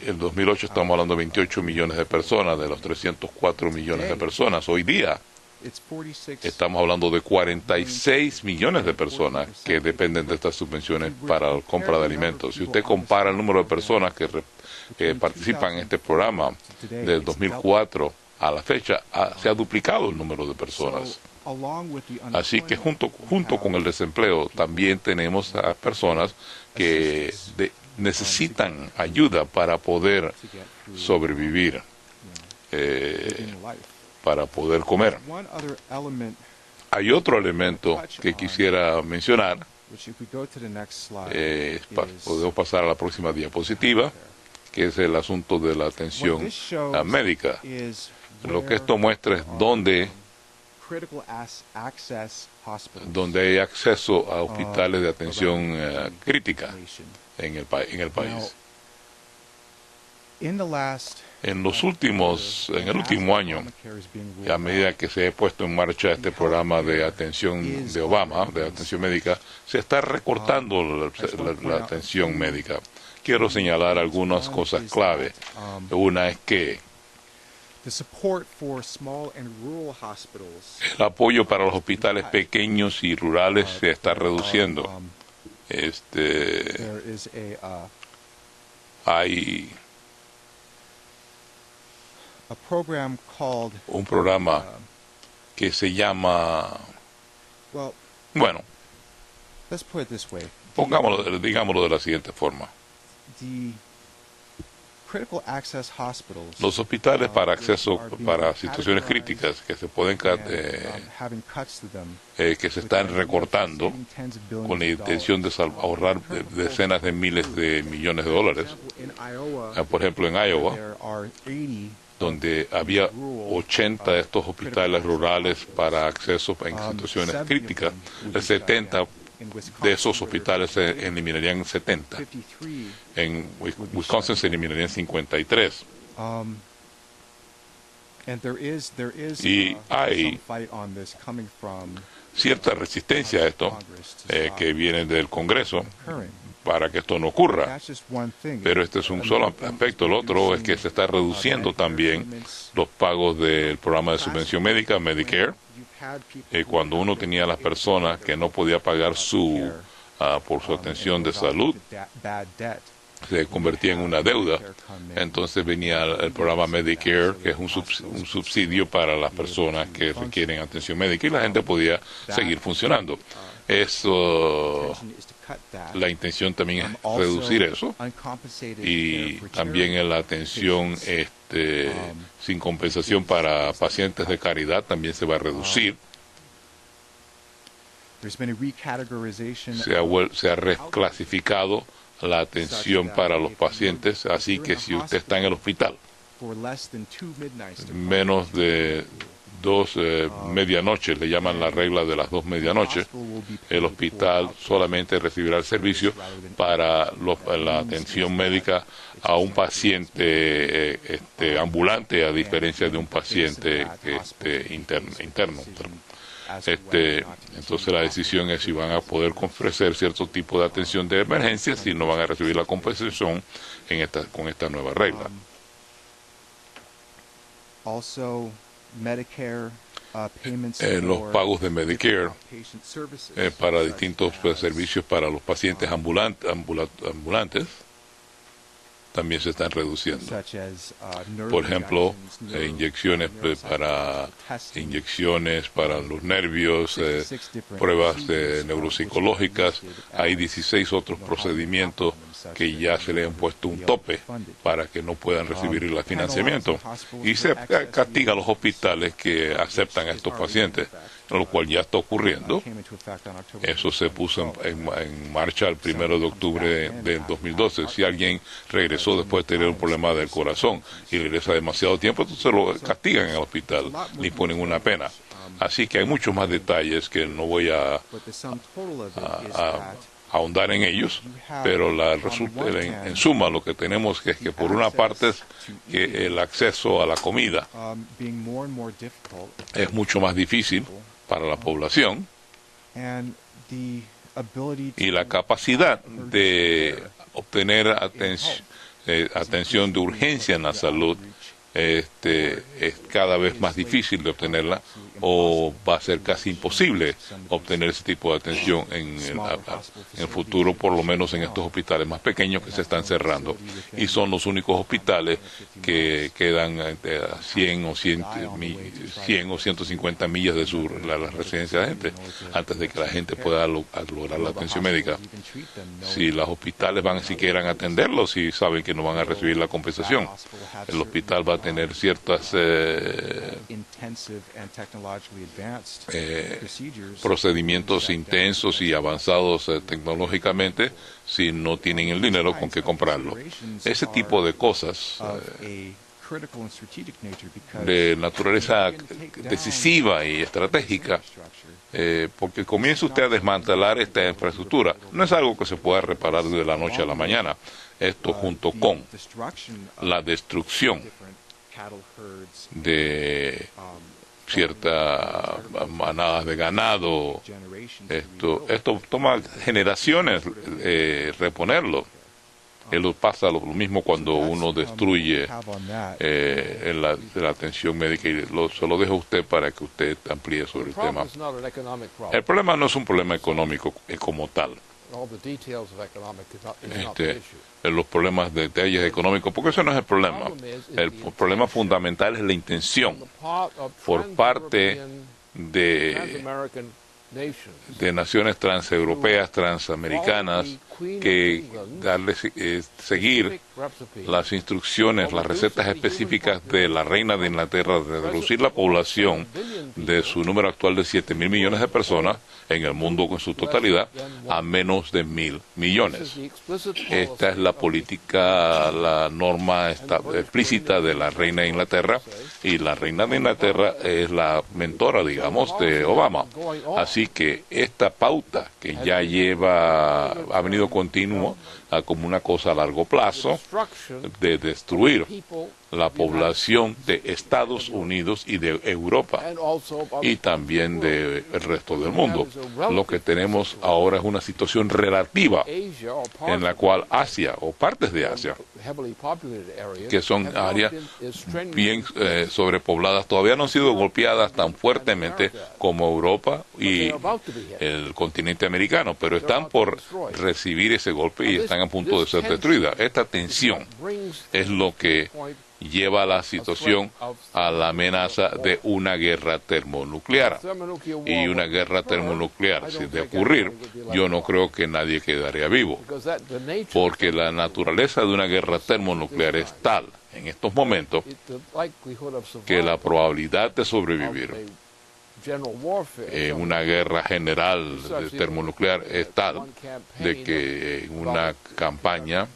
el 2008 estamos hablando de 28 millones de personas, de los 304 millones de personas. Hoy día estamos hablando de 46 millones de personas que dependen de estas subvenciones para la compra de alimentos. Si usted compara el número de personas que participan en este programa del 2004 a la fecha, se ha duplicado el número de personas. Así que junto con el desempleo también tenemos a personas que necesitan ayuda para poder sobrevivir, para poder comer. Hay otro elemento que quisiera mencionar. Podemos pasar a la próxima diapositiva, que es el asunto de la atención médica. Lo que esto muestra es donde hay acceso a hospitales de atención crítica en el país. En el último año, a medida que se ha puesto en marcha este programa de atención de Obama, de atención médica, se está recortando la atención médica. Quiero señalar algunas cosas clave. Una es que el apoyo para los hospitales pequeños y rurales se está reduciendo. Hay un programa que se llama, bueno, digámoslo de la siguiente forma. Los hospitales para acceso para situaciones críticas que se pueden que se están recortando con la intención de ahorrar decenas de miles de millones de dólares. Por ejemplo, en Iowa, donde había 80 de estos hospitales rurales para acceso en situaciones críticas, el 70 de esos hospitales se eliminarían 70. En Wisconsin se eliminarían 53. Y hay cierta resistencia a esto que viene del Congreso para que esto no ocurra. Pero este es un solo aspecto. El otro es que se está reduciendo también los pagos del programa de subvención médica, Medicare. Cuando uno tenía a las personas que no podía pagar por su atención de salud, se convertía en una deuda. Entonces venía el programa Medicare, que es un subsidio para las personas que requieren atención médica, y la gente podía seguir funcionando. Eso, la intención también es reducir eso, y también en la atención sin compensación para pacientes de caridad también se va a reducir. Se ha reclasificado la atención para los pacientes, así que si usted está en el hospital menos de 2 medianoches, le llaman la regla de las 2 medianoches, el hospital solamente recibirá el servicio para la atención médica a un paciente ambulante, a diferencia de un paciente interno. Entonces la decisión es si van a poder ofrecer cierto tipo de atención de emergencia, si no van a recibir la compensación con esta nueva regla. Los pagos de Medicare para distintos servicios para los pacientes ambulantes también se están reduciendo. Por ejemplo, inyecciones para los nervios, pruebas neuropsicológicas. Hay 16 otros procedimientos que ya se le han puesto un tope para que no puedan recibir el financiamiento. Y se castiga a los hospitales que aceptan a estos pacientes, lo cual ya está ocurriendo. Eso se puso en marcha el 1 de octubre del 2012. Si alguien regresó después de tener un problema del corazón y regresa demasiado tiempo, entonces lo castigan en el hospital, le ponen una pena. Así que hay muchos más detalles que no voy a ahondar en ellos, pero en suma lo que tenemos es que por una parte es que el acceso a la comida es mucho más difícil para la población, y la capacidad de obtener atención de urgencia en la salud es cada vez más difícil de obtenerla, o va a ser casi imposible obtener ese tipo de atención en el futuro, por lo menos en estos hospitales más pequeños que se están cerrando, y son los únicos hospitales que quedan a 100 o 150 millas de la residencia de gente, antes de que la gente pueda lograr la atención médica. Si los hospitales van siquiera a atenderlos, y saben que no van a recibir la compensación, el hospital va a tener ciertas procedimientos intensos y avanzados tecnológicamente, si no tienen el dinero con que comprarlo. Ese tipo de cosas de naturaleza decisiva y estratégica, porque comienza usted a desmantelar esta infraestructura. No es algo que se pueda reparar de la noche a la mañana. Esto, junto con la destrucción de ciertas manadas de ganado, esto toma generaciones reponerlo. Pasa lo mismo cuando uno destruye la atención médica, y se lo dejo a usted para que usted amplíe sobre el tema. El problema no es un problema económico como tal. Los problemas de detalles económicos, porque eso no es el problema. El problema fundamental es la intención por parte de naciones transeuropeas, transamericanas, que seguir las instrucciones, las recetas específicas de la reina de Inglaterra de reducir la población de su número actual de 7.000 millones de personas en el mundo en su totalidad a menos de 1.000 millones. Esta es la política, la norma explícita de la reina de Inglaterra, y la reina de Inglaterra es la mentora, digamos, de Obama. Así que esta pauta que ya ha venido continuo como una cosa a largo plazo de destruir la población de Estados Unidos y de Europa, y también del resto del mundo. Lo que tenemos ahora es una situación relativa en la cual Asia, o partes de Asia, que son áreas bien sobrepobladas, todavía no han sido golpeadas tan fuertemente como Europa y el continente americano, pero están por recibir ese golpe y están a punto de ser destruidas. Esta tensión es lo que lleva la situación a la amenaza de una guerra termonuclear. Y una guerra termonuclear, si de ocurrir, yo no creo que nadie quedaría vivo, porque la naturaleza de una guerra termonuclear es tal en estos momentos que la probabilidad de sobrevivir en una guerra general termonuclear es tal de que en una campaña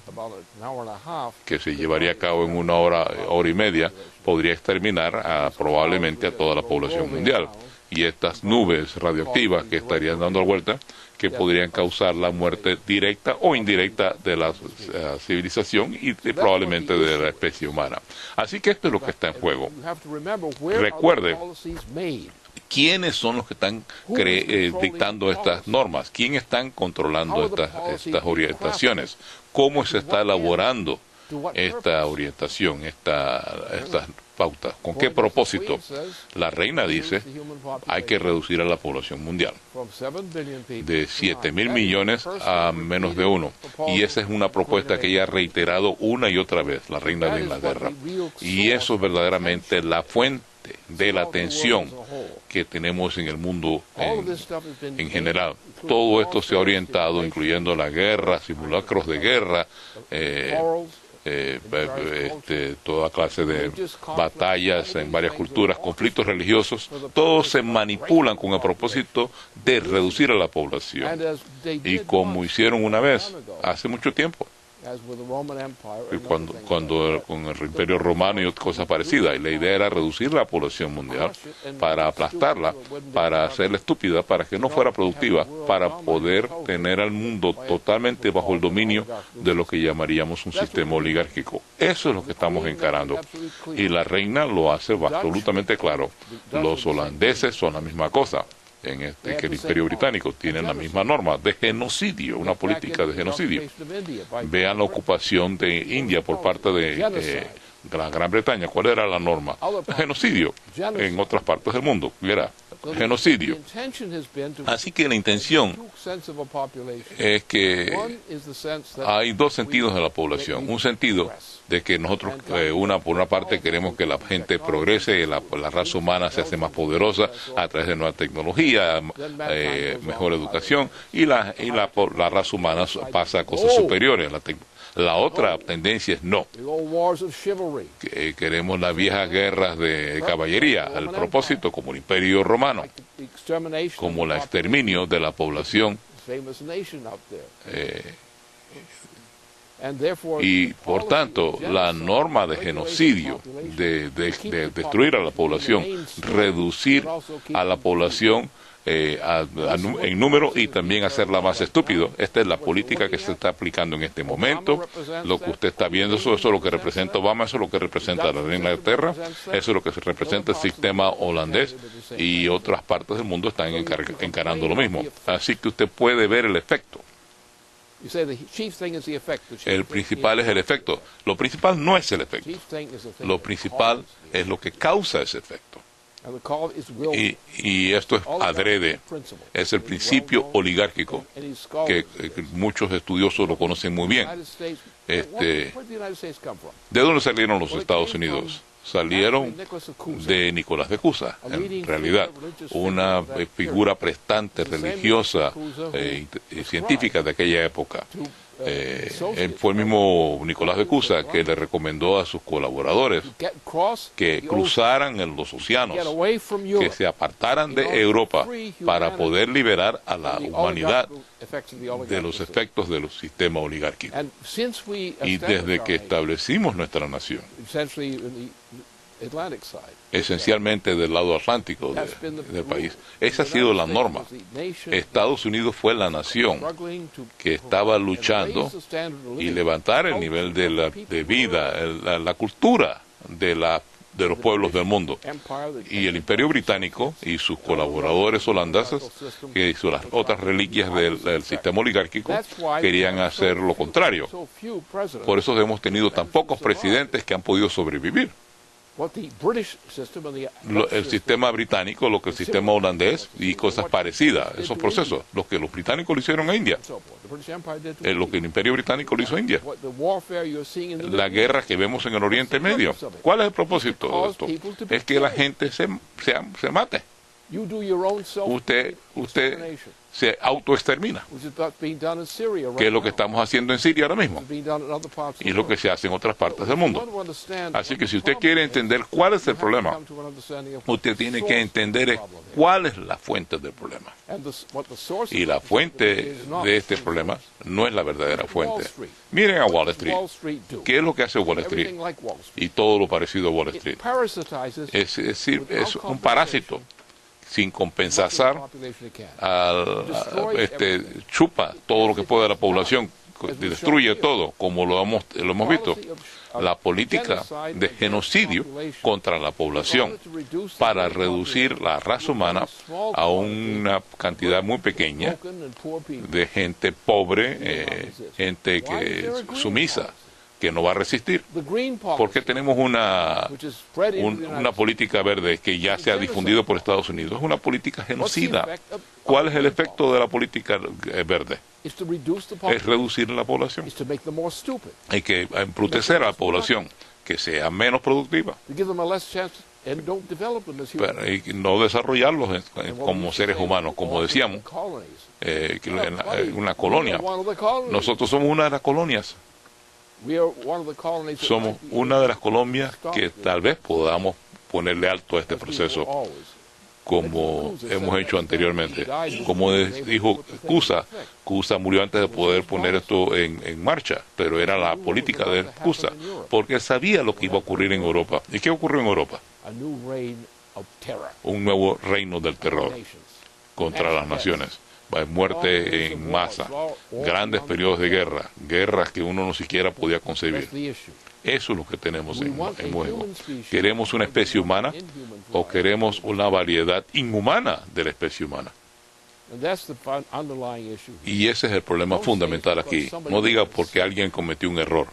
que se llevaría a cabo en una hora y media podría exterminar probablemente a toda la población mundial. Y estas nubes radioactivas que estarían dando vuelta, que podrían causar la muerte directa o indirecta de la civilización y probablemente de la especie humana. Así que esto es lo que está en juego. Recuerde, ¿quiénes son los que están dictando estas normas? ¿Quién están controlando estas orientaciones? ¿Cómo se está elaborando esta orientación, estas pautas? ¿Con qué propósito? La reina dice, hay que reducir a la población mundial de 7.000 millones a menos de 1. Y esa es una propuesta que ella ha reiterado una y otra vez, la reina de Inglaterra. Y eso es verdaderamente la fuente de la tensión que tenemos en el mundo en general. Todo esto se ha orientado, incluyendo la guerra, simulacros de guerra, toda clase de batallas en varias culturas, conflictos religiosos, todos se manipulan con el propósito de reducir a la población. Y como hicieron una vez, hace mucho tiempo, cuando con el Imperio Romano y otras cosas parecidas, y la idea era reducir la población mundial para aplastarla, para hacerla estúpida, para que no fuera productiva, para poder tener al mundo totalmente bajo el dominio de lo que llamaríamos un sistema oligárquico. Eso es lo que estamos encarando, y la reina lo hace absolutamente claro. Los holandeses son la misma cosa. Que el Imperio Británico tienen la misma norma de genocidio, una política de genocidio. Vean la ocupación de India por parte de la Gran Bretaña. ¿Cuál era la norma? Genocidio. En otras partes del mundo era genocidio. Así que la intención es que hay dos sentidos de la población. Un sentido de que nosotros, por una parte, queremos que la gente progrese, la raza humana se hace más poderosa a través de nueva tecnología, mejor educación, y la raza humana pasa a cosas superiores. La otra tendencia es no. Queremos las viejas guerras de caballería, al propósito, como el Imperio Romano, como el exterminio de la población. Y por tanto, la norma de genocidio, de destruir a la población, reducir a la población en número y también hacerla más estúpido. Esta es la política que se está aplicando en este momento. Lo que usted está viendo, eso es lo que representa Obama, eso es lo que representa la reina de Inglaterra, eso es lo que representa el sistema holandés, y otras partes del mundo están encarando lo mismo. Así que usted puede ver el efecto. El principal es el efecto. Lo principal no es el efecto. Lo principal es lo que causa ese efecto. Y esto es adrede, es el principio oligárquico, que muchos estudiosos lo conocen muy bien. ¿De dónde salieron los Estados Unidos? Salieron de Nicolás de Cusa, en realidad, una figura prestante, religiosa y científica de aquella época. Él fue el mismo Nicolás de Cusa que le recomendó a sus colaboradores que cruzaran en los océanos, que se apartaran de Europa para poder liberar a la humanidad de los efectos del sistema oligárquico. Y desde que establecimos nuestra nación, esencialmente del lado atlántico del país, esa ha sido la norma. Estados Unidos fue la nación que estaba luchando y levantar el nivel de vida, la cultura de los pueblos del mundo. Y el Imperio Británico y sus colaboradores holandeses, que hizo las otras reliquias del sistema oligárquico, querían hacer lo contrario. Por eso hemos tenido tan pocos presidentes que han podido sobrevivir. el sistema británico, lo que el sistema holandés y cosas parecidas, esos procesos, lo que los británicos lo hicieron a India, lo que el Imperio Británico lo hizo a India, la guerra que vemos en el Oriente Medio. ¿Cuál es el propósito de esto? Es que la gente se mate. Usted se autoextermina, que es lo que estamos haciendo en Siria ahora mismo y lo que se hace en otras partes del mundo. Así que si usted quiere entender cuál es el problema, usted tiene que entender cuál es la fuente del problema. Y la fuente de este problema no es la verdadera fuente. Miren a Wall Street. ¿Qué es lo que hace Wall Street? Y todo lo parecido a Wall Street. Es decir, es un parásito sin compensar, chupa todo lo que puede de la población, destruye todo, como lo hemos visto. La política de genocidio contra la población para reducir la raza humana a una cantidad muy pequeña de gente pobre, gente sumisa, que no va a resistir. Porque tenemos una política verde que ya se ha difundido por Estados Unidos. Es una política genocida. ¿Cuál es el efecto de la política verde? Es reducir la población. Hay que embrutecer a la población, que sea menos productiva. Y no desarrollarlos como seres humanos, como decíamos, en una colonia. Nosotros somos una de las colonias. Somos una de las colonias que tal vez podamos ponerle alto a este proceso, como hemos hecho anteriormente. Como dijo Cusa murió antes de poder poner esto en marcha, pero era la política de Cusa, porque sabía lo que iba a ocurrir en Europa. ¿Y qué ocurrió en Europa? Un nuevo reino del terror contra las naciones. Muerte en masa, grandes periodos de guerra, guerras que uno no siquiera podía concebir. Eso es lo que tenemos en juego. ¿Queremos una especie humana o queremos una variedad inhumana de la especie humana? Y ese es el problema fundamental aquí. No diga porque alguien cometió un error,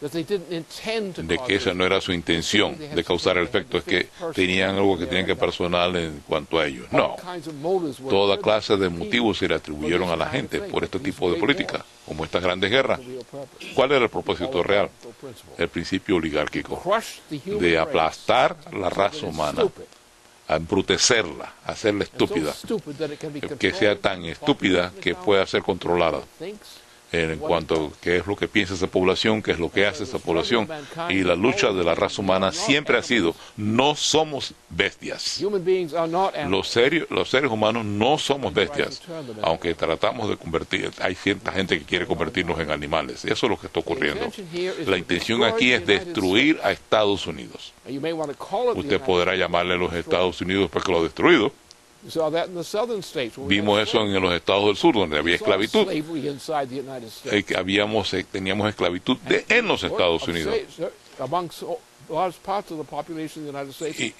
de que esa no era su intención de causar el efecto, es que tenían algo que tenían que personal en cuanto a ellos. No, toda clase de motivos se le atribuyeron a la gente por este tipo de política, como estas grandes guerras. ¿Cuál era el propósito real? El principio oligárquico, de aplastar la raza humana, a embrutecerla, a hacerla estúpida, que sea tan estúpida que pueda ser controlada en cuanto a qué es lo que piensa esa población, qué es lo que hace esa población. Y la lucha de la raza humana siempre ha sido: no somos bestias. Los seres humanos no somos bestias, aunque tratamos de convertir, hay cierta gente que quiere convertirnos en animales. Eso es lo que está ocurriendo. La intención aquí es destruir a Estados Unidos. Usted podrá llamarle a los Estados Unidos porque lo ha destruido. Vimos eso en los estados del sur, donde había esclavitud. Teníamos esclavitud en los Estados Unidos. Y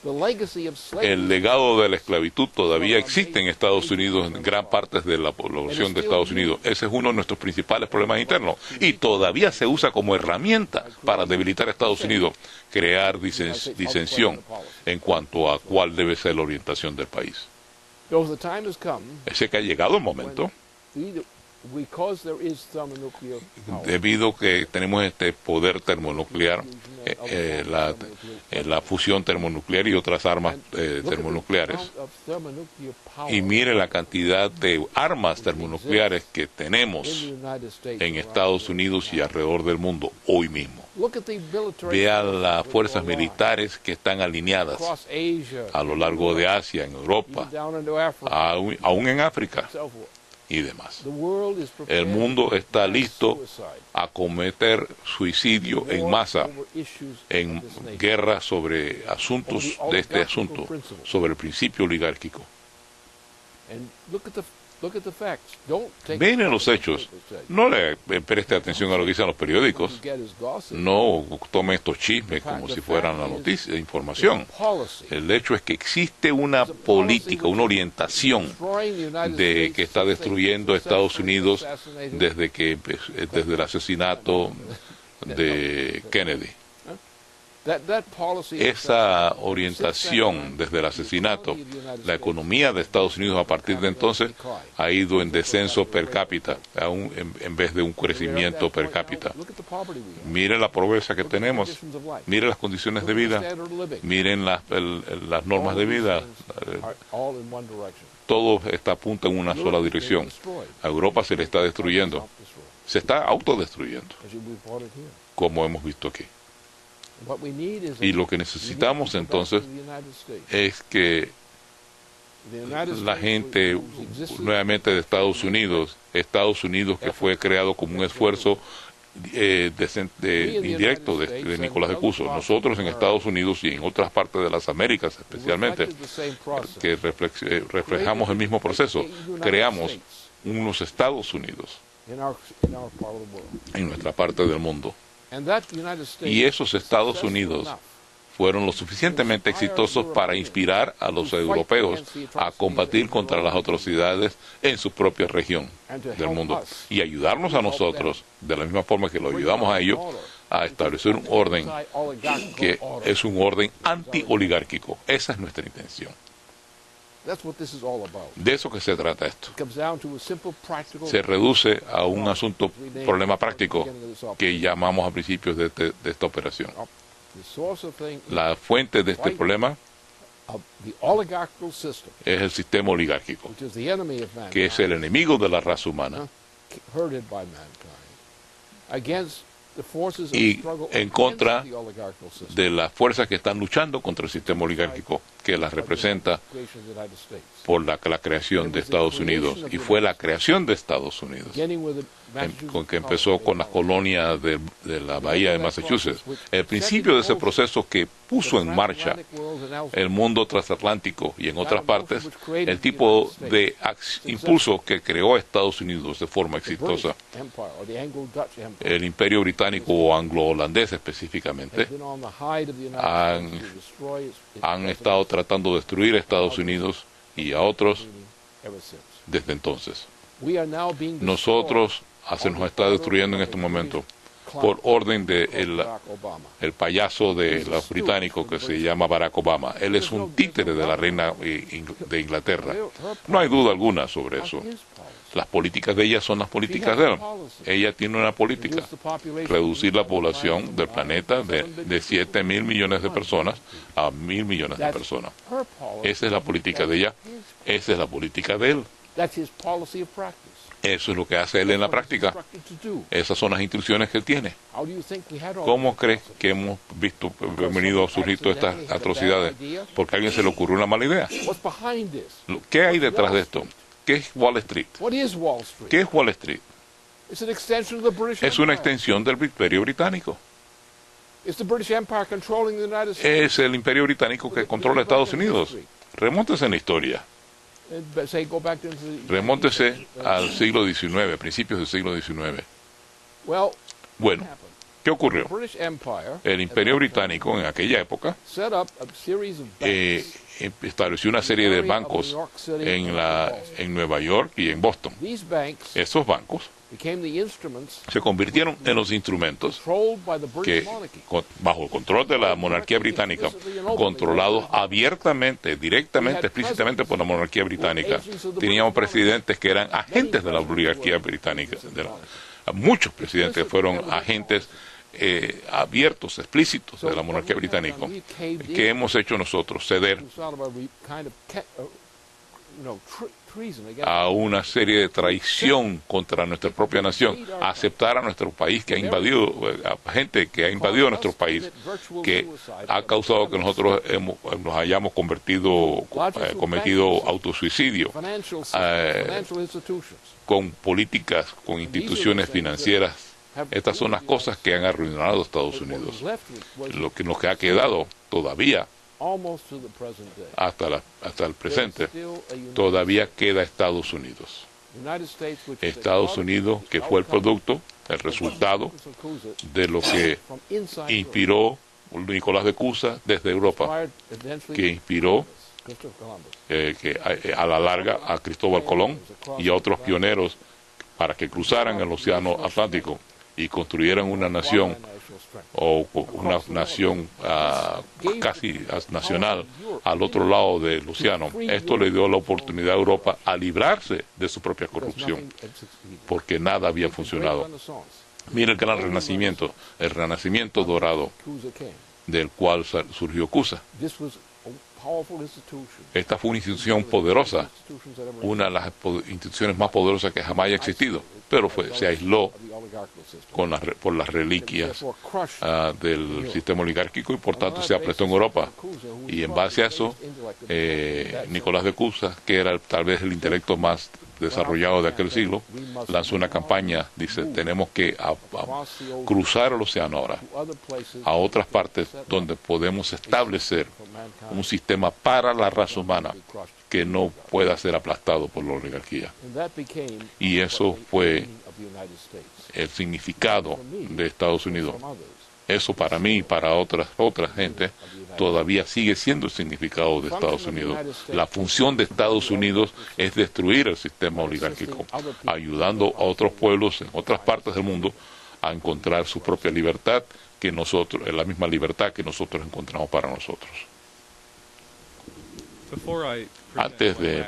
el legado de la esclavitud todavía existe en Estados Unidos, en gran parte de la población de Estados Unidos. Ese es uno de nuestros principales problemas internos. Y todavía se usa como herramienta para debilitar a Estados Unidos, crear disensión en cuanto a cuál debe ser la orientación del país. Ese que ha llegado el momento, debido a que tenemos este poder termonuclear, la fusión termonuclear y otras armas termonucleares, y mire la cantidad de armas termonucleares que tenemos en Estados Unidos y alrededor del mundo hoy mismo. Vea las fuerzas militares que están alineadas a lo largo de Asia, en Europa, aún en África y demás. El mundo está listo a cometer suicidio en masa en guerra sobre asuntos de este asunto, sobre el principio oligárquico. Miren los hechos. No le preste atención a lo que dicen los periódicos. No tome estos chismes como si fueran la noticia, información. El hecho es que existe una política, una orientación de que está destruyendo a Estados Unidos desde el asesinato de Kennedy. Esa orientación desde el asesinato, la economía de Estados Unidos a partir de entonces ha ido en descenso per cápita, en vez de un crecimiento per cápita. Mire la pobreza que tenemos, mire las condiciones de vida, miren las normas de vida. Todo está apunta en una sola dirección. A Europa se le está destruyendo, se está autodestruyendo, como hemos visto aquí. Y lo que necesitamos entonces es que la gente nuevamente de Estados Unidos que fue creado como un esfuerzo indirecto de Nicolás de Cuso, nosotros en Estados Unidos y en otras partes de las Américas especialmente, que reflejamos el mismo proceso, creamos unos Estados Unidos en nuestra parte del mundo. Y esos Estados Unidos fueron lo suficientemente exitosos para inspirar a los europeos a combatir contra las atrocidades en su propia región del mundo y ayudarnos a nosotros, de la misma forma que lo ayudamos a ellos, a establecer un orden que es un orden anti-oligárquico. Esa es nuestra intención. De eso que se trata esto. Se reduce a un problema práctico que llamamos a principios de esta operación. La fuente de este problema es el sistema oligárquico, que es el enemigo de la raza humana, y en contra de las fuerzas que están luchando contra el sistema oligárquico, que las representa por la creación de Estados Unidos. Y fue la creación de Estados Unidos, que empezó con las colonias de la bahía de Massachusetts. El principio de ese proceso que puso en marcha el mundo transatlántico y en otras partes, el tipo de impulso que creó a Estados Unidos de forma exitosa. El Imperio Británico o anglo-holandés específicamente han estado tratando de destruir a Estados Unidos y a otros desde entonces. Nosotros se nos está destruyendo en este momento por orden de el payaso de los británicos que se llama Barack Obama. Él es un títere de la reina de Inglaterra. No hay duda alguna sobre eso. Las políticas de ella son las políticas de él. Ella tiene una política: reducir la población del planeta de 7.000 millones de personas a 1.000 millones de personas. Esa es la política de ella. Esa es la política de él. Eso es lo que hace él en la práctica. Esas son las instrucciones que él tiene. ¿Cómo crees que hemos venido a surgir todas estas atrocidades? Porque a alguien se le ocurrió una mala idea. ¿Qué hay detrás de esto? ¿Qué es Wall Street? ¿Qué es Wall Street? Es una extensión del Imperio Británico. Es el Imperio Británico que controla Estados Unidos. Remóntese en la historia. Remóntese al siglo XIX, principios del siglo XIX. Bueno, ¿qué ocurrió? El Imperio Británico en aquella época estableció una serie de bancos en Nueva York y en Boston. Esos bancos se convirtieron en los instrumentos que, bajo el control de la monarquía británica, controlados abiertamente, directamente, explícitamente por la monarquía británica. Teníamos presidentes que eran agentes de la monarquía británica. Muchos presidentes fueron agentes abiertos, explícitos de la monarquía británica. ¿Qué hemos hecho nosotros? Ceder a una serie de traición contra nuestra propia nación, a aceptar a nuestro país que ha invadido, a gente que ha invadido nuestro país, que ha causado que nosotros nos hayamos cometido autosuicidio, con políticas, con instituciones financieras. Estas son las cosas que han arruinado a Estados Unidos. Lo que ha quedado todavía hasta el presente, todavía queda Estados Unidos. Estados Unidos, que fue el producto, el resultado de lo que inspiró Nicolás de Cusa desde Europa, que inspiró a la larga a Cristóbal Colón y a otros pioneros para que cruzaran el Océano Atlántico y construyeran una nación o una nación casi nacional al otro lado del océano. Esto le dio la oportunidad a Europa a librarse de su propia corrupción, porque nada había funcionado. Mira el gran renacimiento, el renacimiento dorado del cual surgió Cusa. Esta fue una institución poderosa, una de las instituciones más poderosas que jamás haya existido, pero se aisló por las reliquias del sistema oligárquico y por tanto se apretó en Europa. Y en base a eso, Nicolás de Cusa, que era tal vez el intelecto más desarrollado de aquel siglo, lanzó una campaña, dice, tenemos que cruzar el océano ahora, a otras partes donde podemos establecer un sistema para la raza humana que no pueda ser aplastado por la oligarquía. Y eso fue el significado de Estados Unidos. Eso para mí y para otra gente todavía sigue siendo el significado de Estados Unidos. La función de Estados Unidos es destruir el sistema oligárquico, ayudando a otros pueblos en otras partes del mundo a encontrar su propia libertad, que nosotros, la misma libertad que nosotros encontramos para nosotros. Antes de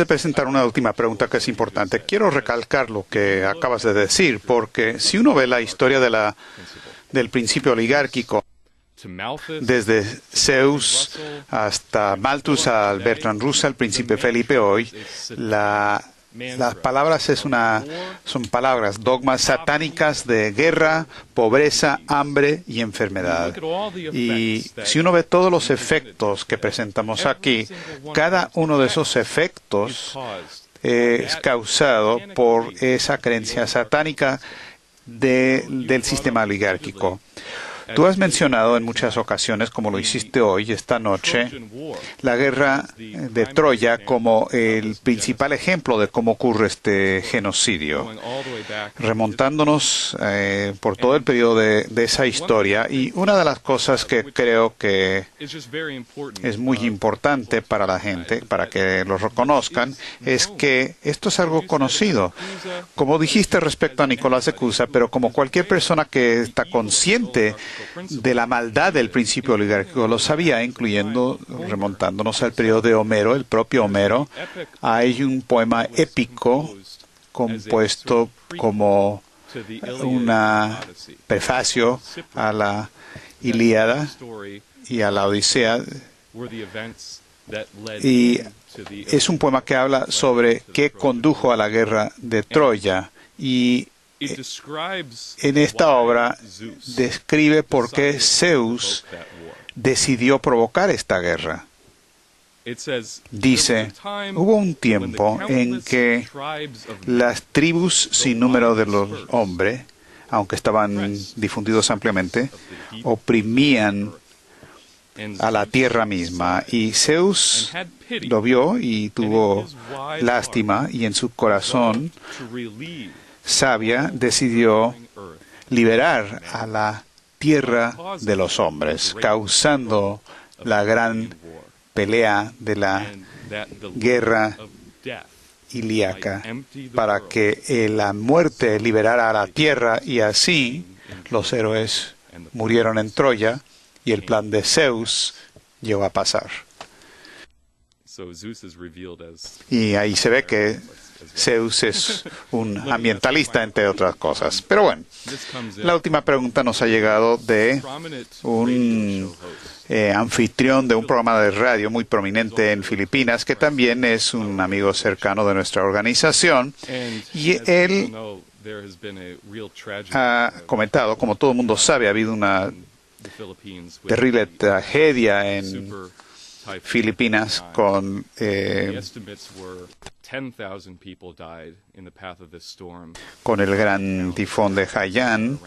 presentar una última pregunta que es importante, quiero recalcar lo que acabas de decir, porque si uno ve la historia del principio oligárquico, desde Zeus hasta Malthus a Bertrand Russell, príncipe Felipe hoy, las palabras son palabras, dogmas satánicas de guerra, pobreza, hambre y enfermedad. Y si uno ve todos los efectos que presentamos aquí, cada uno de esos efectos es causado por esa creencia satánica del sistema oligárquico. Tú has mencionado en muchas ocasiones, como lo hiciste hoy, esta noche, la guerra de Troya como el principal ejemplo de cómo ocurre este genocidio, remontándonos por todo el periodo de esa historia. Y una de las cosas que creo que es muy importante para la gente, para que lo reconozcan, es que esto es algo conocido. Como dijiste respecto a Nicolás de Cusa, pero como cualquier persona que está consciente de la maldad del principio oligárquico lo sabía, incluyendo, remontándonos al periodo de Homero, el propio Homero. Hay un poema épico compuesto como un prefacio a la Ilíada y a la Odisea, y es un poema que habla sobre qué condujo a la guerra de Troya, y en esta obra describe por qué Zeus decidió provocar esta guerra. Dice, hubo un tiempo en que las tribus sin número de los hombres, aunque estaban difundidos ampliamente, oprimían a la tierra misma, y Zeus lo vio y tuvo lástima, y en su corazón sabia decidió liberar a la tierra de los hombres, causando la gran pelea de la guerra ilíaca, para que la muerte liberara a la tierra, y así los héroes murieron en Troya y el plan de Zeus llegó a pasar. Y ahí se ve que Zeus es un ambientalista, entre otras cosas. Pero bueno, la última pregunta nos ha llegado de un anfitrión de un programa de radio muy prominente en Filipinas, que también es un amigo cercano de nuestra organización, y él ha comentado, como todo el mundo sabe, ha habido una terrible tragedia en Filipinas con el gran tifón de Haiyan.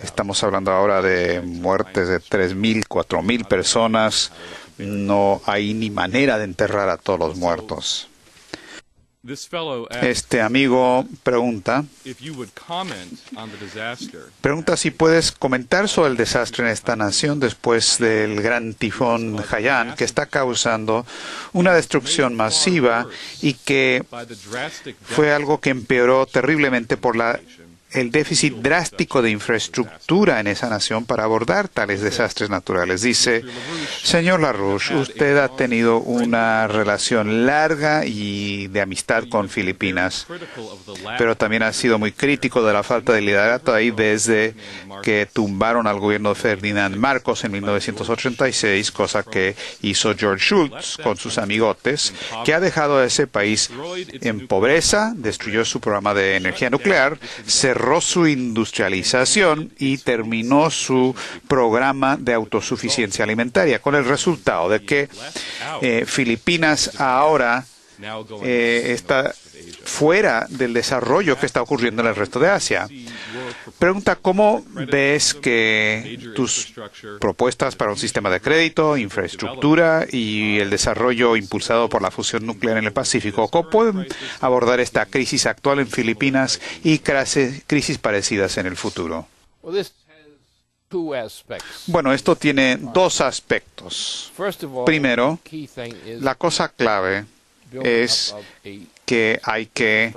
Estamos hablando ahora de muertes de 3,000, 4,000 personas. No hay ni manera de enterrar a todos los muertos. Este amigo pregunta si puedes comentar sobre el desastre en esta nación después del gran tifón Haiyan, que está causando una destrucción masiva y que fue algo que empeoró terriblemente por el déficit drástico de infraestructura en esa nación para abordar tales desastres naturales. Dice, señor LaRouche, usted ha tenido una relación larga y de amistad con Filipinas, pero también ha sido muy crítico de la falta de liderato ahí desde que tumbaron al gobierno de Ferdinand Marcos en 1986, cosa que hizo George Shultz con sus amigotes, que ha dejado a ese país en pobreza, destruyó su programa de energía nuclear, cerró su industrialización y terminó su programa de autosuficiencia alimentaria, con el resultado de que Filipinas ahora está fuera del desarrollo que está ocurriendo en el resto de Asia. Pregunta, ¿cómo ves que tus propuestas para un sistema de crédito, infraestructura y el desarrollo impulsado por la fusión nuclear en el Pacífico, cómo pueden abordar esta crisis actual en Filipinas y crisis parecidas en el futuro? Bueno, esto tiene dos aspectos. Primero, la cosa clave es que hay que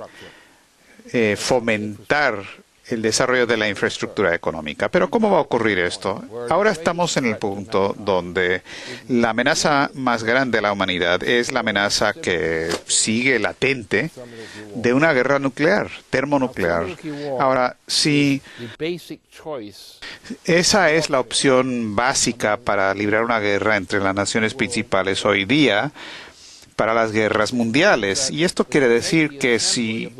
fomentar el desarrollo de la infraestructura económica. Pero ¿cómo va a ocurrir esto? Ahora estamos en el punto donde la amenaza más grande de la humanidad es la amenaza que sigue latente de una guerra nuclear, termonuclear. Ahora, si esa es la opción básica para librar una guerra entre las naciones principales hoy día, para las guerras mundiales. Y esto quiere decir que si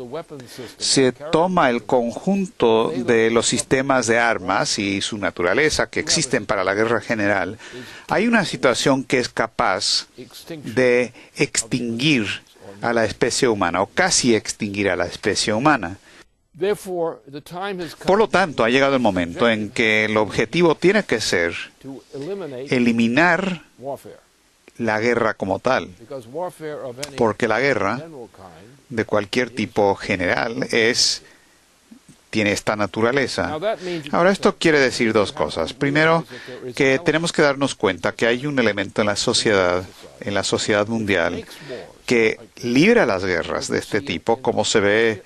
se toma el conjunto de los sistemas de armas y su naturaleza que existen para la guerra general, hay una situación que es capaz de extinguir a la especie humana, o casi extinguir a la especie humana. Por lo tanto, ha llegado el momento en que el objetivo tiene que ser eliminar la guerra como tal, porque la guerra de cualquier tipo general tiene esta naturaleza. Ahora, esto quiere decir dos cosas. Primero, que tenemos que darnos cuenta que hay un elemento en la sociedad mundial, que libra las guerras de este tipo, como se ve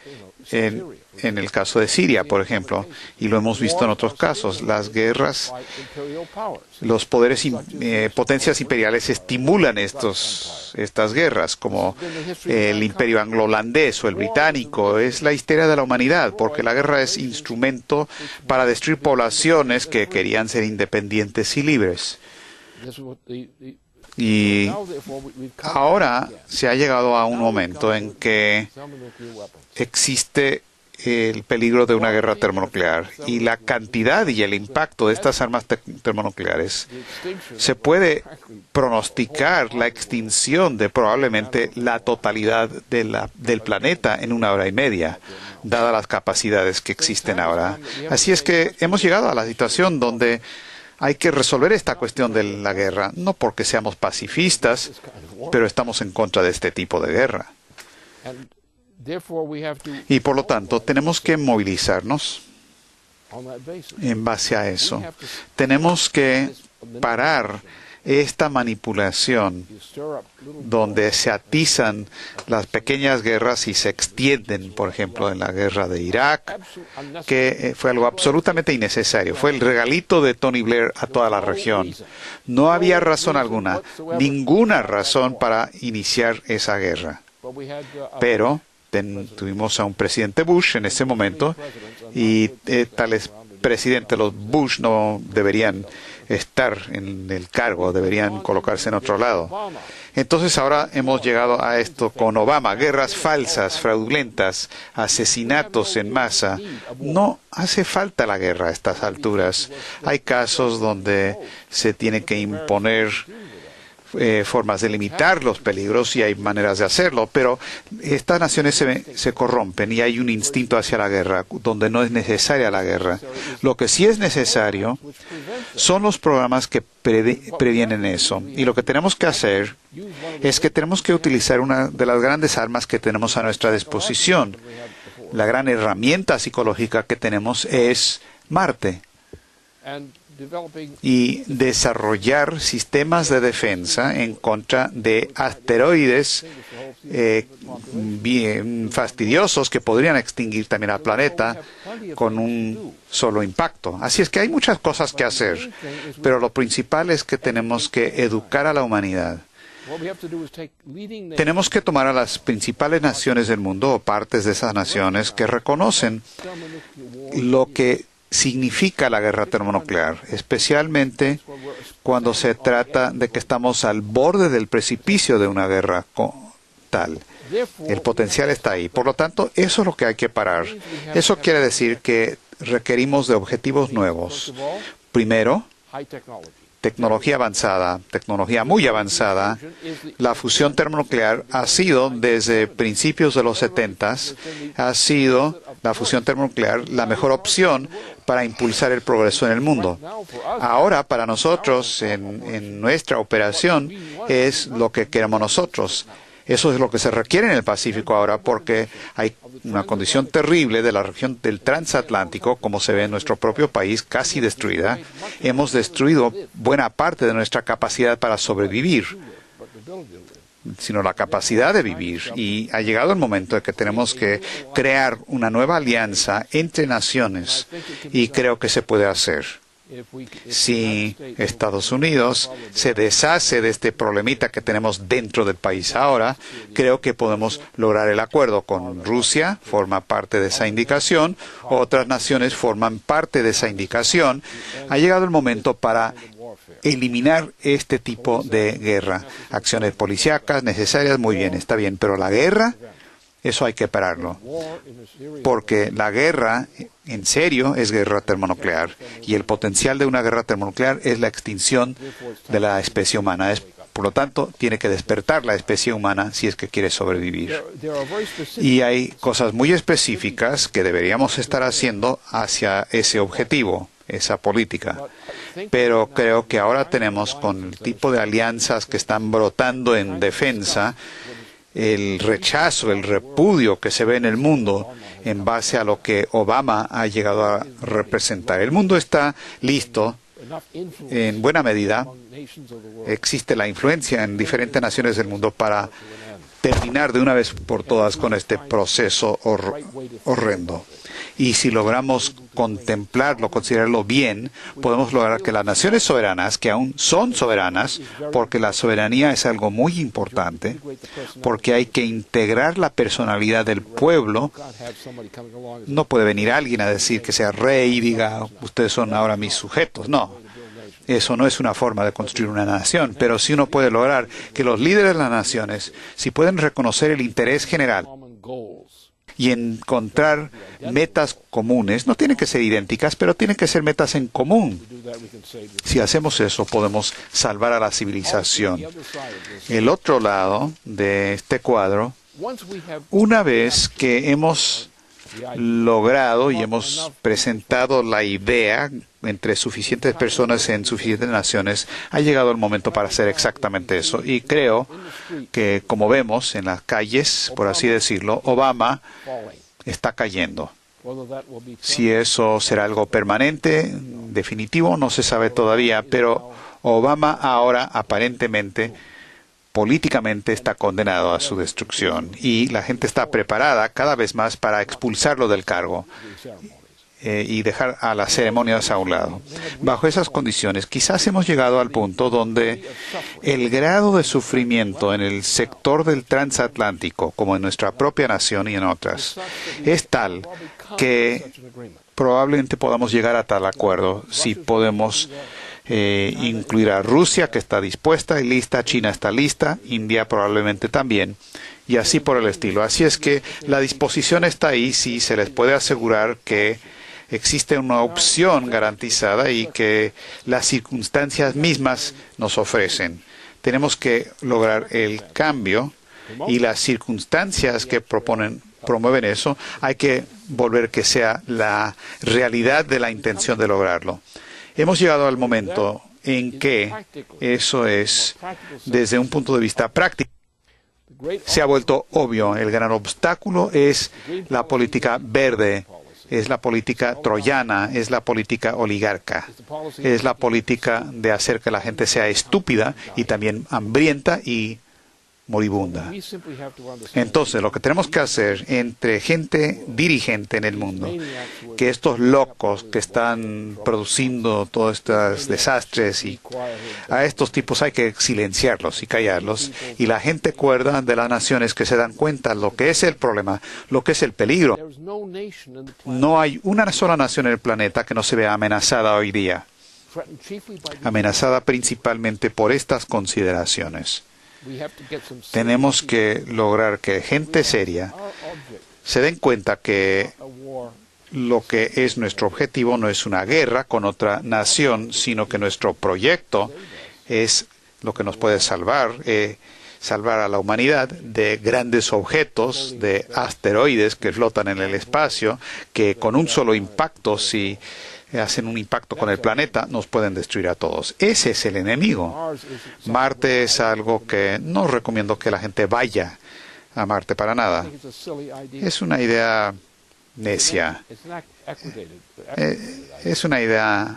en el caso de Siria, por ejemplo, y lo hemos visto en otros casos. Las guerras, los poderes, potencias imperiales estimulan estas guerras, como el imperio anglo-holandés o el británico. Es la historia de la humanidad, porque la guerra es instrumento para destruir poblaciones que querían ser independientes y libres. Y ahora se ha llegado a un momento en que existe el peligro de una guerra termonuclear, y la cantidad y el impacto de estas armas termonucleares se puede pronosticar la extinción de probablemente la totalidad del planeta en 1 hora y media, dadas las capacidades que existen ahora. Así es que hemos llegado a la situación donde hay que resolver esta cuestión de la guerra, no porque seamos pacifistas, pero estamos en contra de este tipo de guerra. Y por lo tanto, tenemos que movilizarnos en base a eso. Tenemos que parar esta manipulación donde se atizan las pequeñas guerras y se extienden, por ejemplo, en la guerra de Irak, que fue algo absolutamente innecesario. Fue el regalito de Tony Blair a toda la región. No había razón alguna, ninguna razón para iniciar esa guerra. Pero tuvimos a un presidente Bush en ese momento, y tales presidentes, los Bush, no deberían estar en el cargo, deberían colocarse en otro lado. Entonces ahora hemos llegado a esto con Obama: guerras falsas, fraudulentas, asesinatos en masa. No hace falta la guerra a estas alturas. Hay casos donde se tiene que imponer formas de limitar los peligros y hay maneras de hacerlo, pero estas naciones se corrompen y hay un instinto hacia la guerra, donde no es necesaria la guerra. Lo que sí es necesario son los programas que previenen eso. Y lo que tenemos que hacer es que tenemos que utilizar una de las grandes armas que tenemos a nuestra disposición. La gran herramienta psicológica que tenemos es Marte. Y desarrollar sistemas de defensa en contra de asteroides bien fastidiosos que podrían extinguir también al planeta con un solo impacto. Así es que hay muchas cosas que hacer, pero lo principal es que tenemos que educar a la humanidad. Tenemos que tomar a las principales naciones del mundo o partes de esas naciones que reconocen lo que significa la guerra termonuclear, especialmente cuando se trata de que estamos al borde del precipicio de una guerra tal. El potencial está ahí. Por lo tanto, eso es lo que hay que parar. Eso quiere decir que requerimos de objetivos nuevos. Primero, tecnología avanzada, tecnología muy avanzada. La fusión termonuclear ha sido, desde principios de los 70, ha sido la fusión termonuclear la mejor opción para impulsar el progreso en el mundo. Ahora, para nosotros, en nuestra operación, es lo que queremos nosotros. Eso es lo que se requiere en el Pacífico ahora, porque hay una condición terrible de la región del transatlántico, como se ve en nuestro propio país, casi destruida. Hemos destruido buena parte de nuestra capacidad para sobrevivir, sino la capacidad de vivir. Y ha llegado el momento de que tenemos que crear una nueva alianza entre naciones, y creo que se puede hacer. Si Estados Unidos se deshace de este problemita que tenemos dentro del país ahora, creo que podemos lograr el acuerdo con Rusia, forma parte de esa indicación, otras naciones forman parte de esa indicación. Ha llegado el momento para eliminar este tipo de guerra. Acciones policíacas necesarias, muy bien, está bien, pero la guerra, eso hay que pararlo, porque la guerra, en serio, es guerra termonuclear, y el potencial de una guerra termonuclear es la extinción de la especie humana. Por lo tanto, tiene que despertar la especie humana si es que quiere sobrevivir. Y hay cosas muy específicas que deberíamos estar haciendo hacia ese objetivo, esa política. Pero creo que ahora tenemos, con el tipo de alianzas que están brotando en defensa, el rechazo, el repudio que se ve en el mundo en base a lo que Obama ha llegado a representar. El mundo está listo en buena medida. Existe la influencia en diferentes naciones del mundo para terminar de una vez por todas con este proceso horrendo. Y si logramos contemplarlo, considerarlo bien, podemos lograr que las naciones soberanas, que aún son soberanas, porque la soberanía es algo muy importante, porque hay que integrar la personalidad del pueblo. No puede venir alguien a decir que sea rey y diga, ustedes son ahora mis sujetos. No. Eso no es una forma de construir una nación, pero sí uno puede lograr que los líderes de las naciones, si pueden reconocer el interés general y encontrar metas comunes, no tienen que ser idénticas, pero tienen que ser metas en común. Si hacemos eso, podemos salvar a la civilización. El otro lado de este cuadro, una vez que hemos logrado y hemos presentado la idea entre suficientes personas en suficientes naciones, ha llegado el momento para hacer exactamente eso. Y creo que, como vemos en las calles, por así decirlo, Obama está cayendo. Si eso será algo permanente, definitivo, no se sabe todavía, pero Obama ahora aparentemente políticamente está condenado a su destrucción y la gente está preparada cada vez más para expulsarlo del cargo y dejar a las ceremonias a un lado. Bajo esas condiciones, quizás hemos llegado al punto donde el grado de sufrimiento en el sector del transatlántico, como en nuestra propia nación y en otras, es tal que probablemente podamos llegar a tal acuerdo si podemos incluir a Rusia, que está dispuesta y lista, China está lista, India probablemente también, y así por el estilo. Así es que la disposición está ahí si se les puede asegurar que existe una opción garantizada y que las circunstancias mismas nos ofrecen. Tenemos que lograr el cambio y las circunstancias que promueven eso, hay que volver que sea la realidad de la intención de lograrlo. Hemos llegado al momento en que eso es, desde un punto de vista práctico, se ha vuelto obvio. El gran obstáculo es la política verde, es la política troyana, es la política oligarca, es la política de hacer que la gente sea estúpida y también hambrienta y moribunda. Entonces, lo que tenemos que hacer entre gente dirigente en el mundo, que estos locos que están produciendo todos estos desastres, y a estos tipos hay que silenciarlos y callarlos, y la gente cuerda de las naciones que se dan cuenta lo que es el problema, lo que es el peligro. No hay una sola nación en el planeta que no se vea amenazada hoy día, amenazada principalmente por estas consideraciones. Tenemos que lograr que gente seria se den cuenta que lo que es nuestro objetivo no es una guerra con otra nación, sino que nuestro proyecto es lo que nos puede salvar a la humanidad de grandes objetos, de asteroides que flotan en el espacio, que con un solo impacto, si hacen un impacto con el planeta, nos pueden destruir a todos. Ese es el enemigo. Marte es algo que no recomiendo que la gente vaya a Marte para nada. Es una idea necia. Es una idea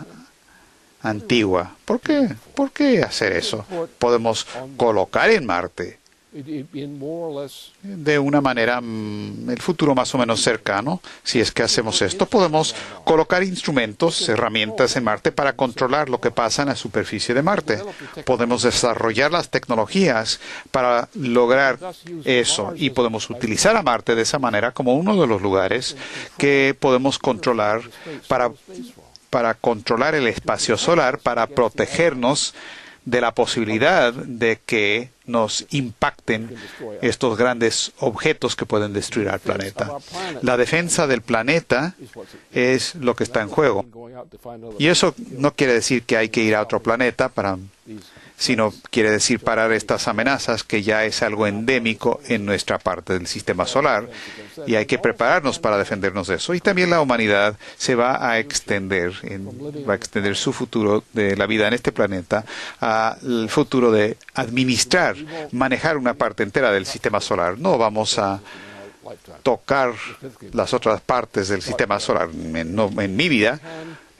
antigua. ¿Por qué? ¿Por qué hacer eso? Podemos colocar en Marte de una manera, el futuro más o menos cercano, si es que hacemos esto, podemos colocar instrumentos, herramientas en Marte para controlar lo que pasa en la superficie de Marte. Podemos desarrollar las tecnologías para lograr eso y podemos utilizar a Marte de esa manera como uno de los lugares que podemos controlar para controlar el espacio solar, para protegernos de la posibilidad de que nos impacten estos grandes objetos que pueden destruir al planeta. La defensa del planeta es lo que está en juego. Y eso no quiere decir que hay que ir a otro planeta sino quiere decir parar estas amenazas, que ya es algo endémico en nuestra parte del sistema solar, y hay que prepararnos para defendernos de eso. Y también la humanidad se va a extender su futuro de la vida en este planeta al futuro de administrar, manejar una parte entera del sistema solar. No vamos a tocar las otras partes del sistema solar en mi vida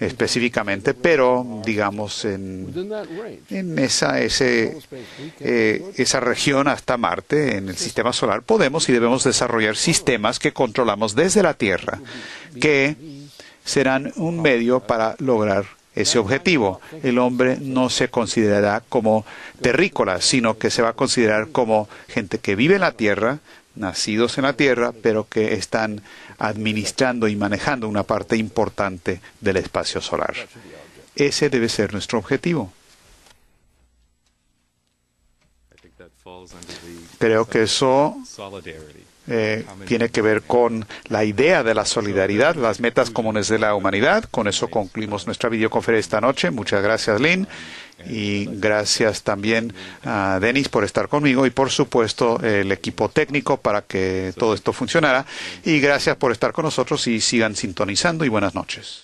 específicamente, pero digamos en esa región hasta Marte, en el sistema solar, podemos y debemos desarrollar sistemas que controlamos desde la Tierra, que serán un medio para lograr ese objetivo. El hombre no se considerará como terrícola, sino que se va a considerar como gente que vive en la Tierra, nacidos en la Tierra, pero que están administrando y manejando una parte importante del espacio solar. Ese debe ser nuestro objetivo. Creo que eso tiene que ver con la idea de la solidaridad, las metas comunes de la humanidad. Con eso concluimos nuestra videoconferencia esta noche. Muchas gracias, Lynn. Y gracias también a Denis por estar conmigo y, por supuesto, el equipo técnico para que todo esto funcionara. Y gracias por estar con nosotros y sigan sintonizando y buenas noches.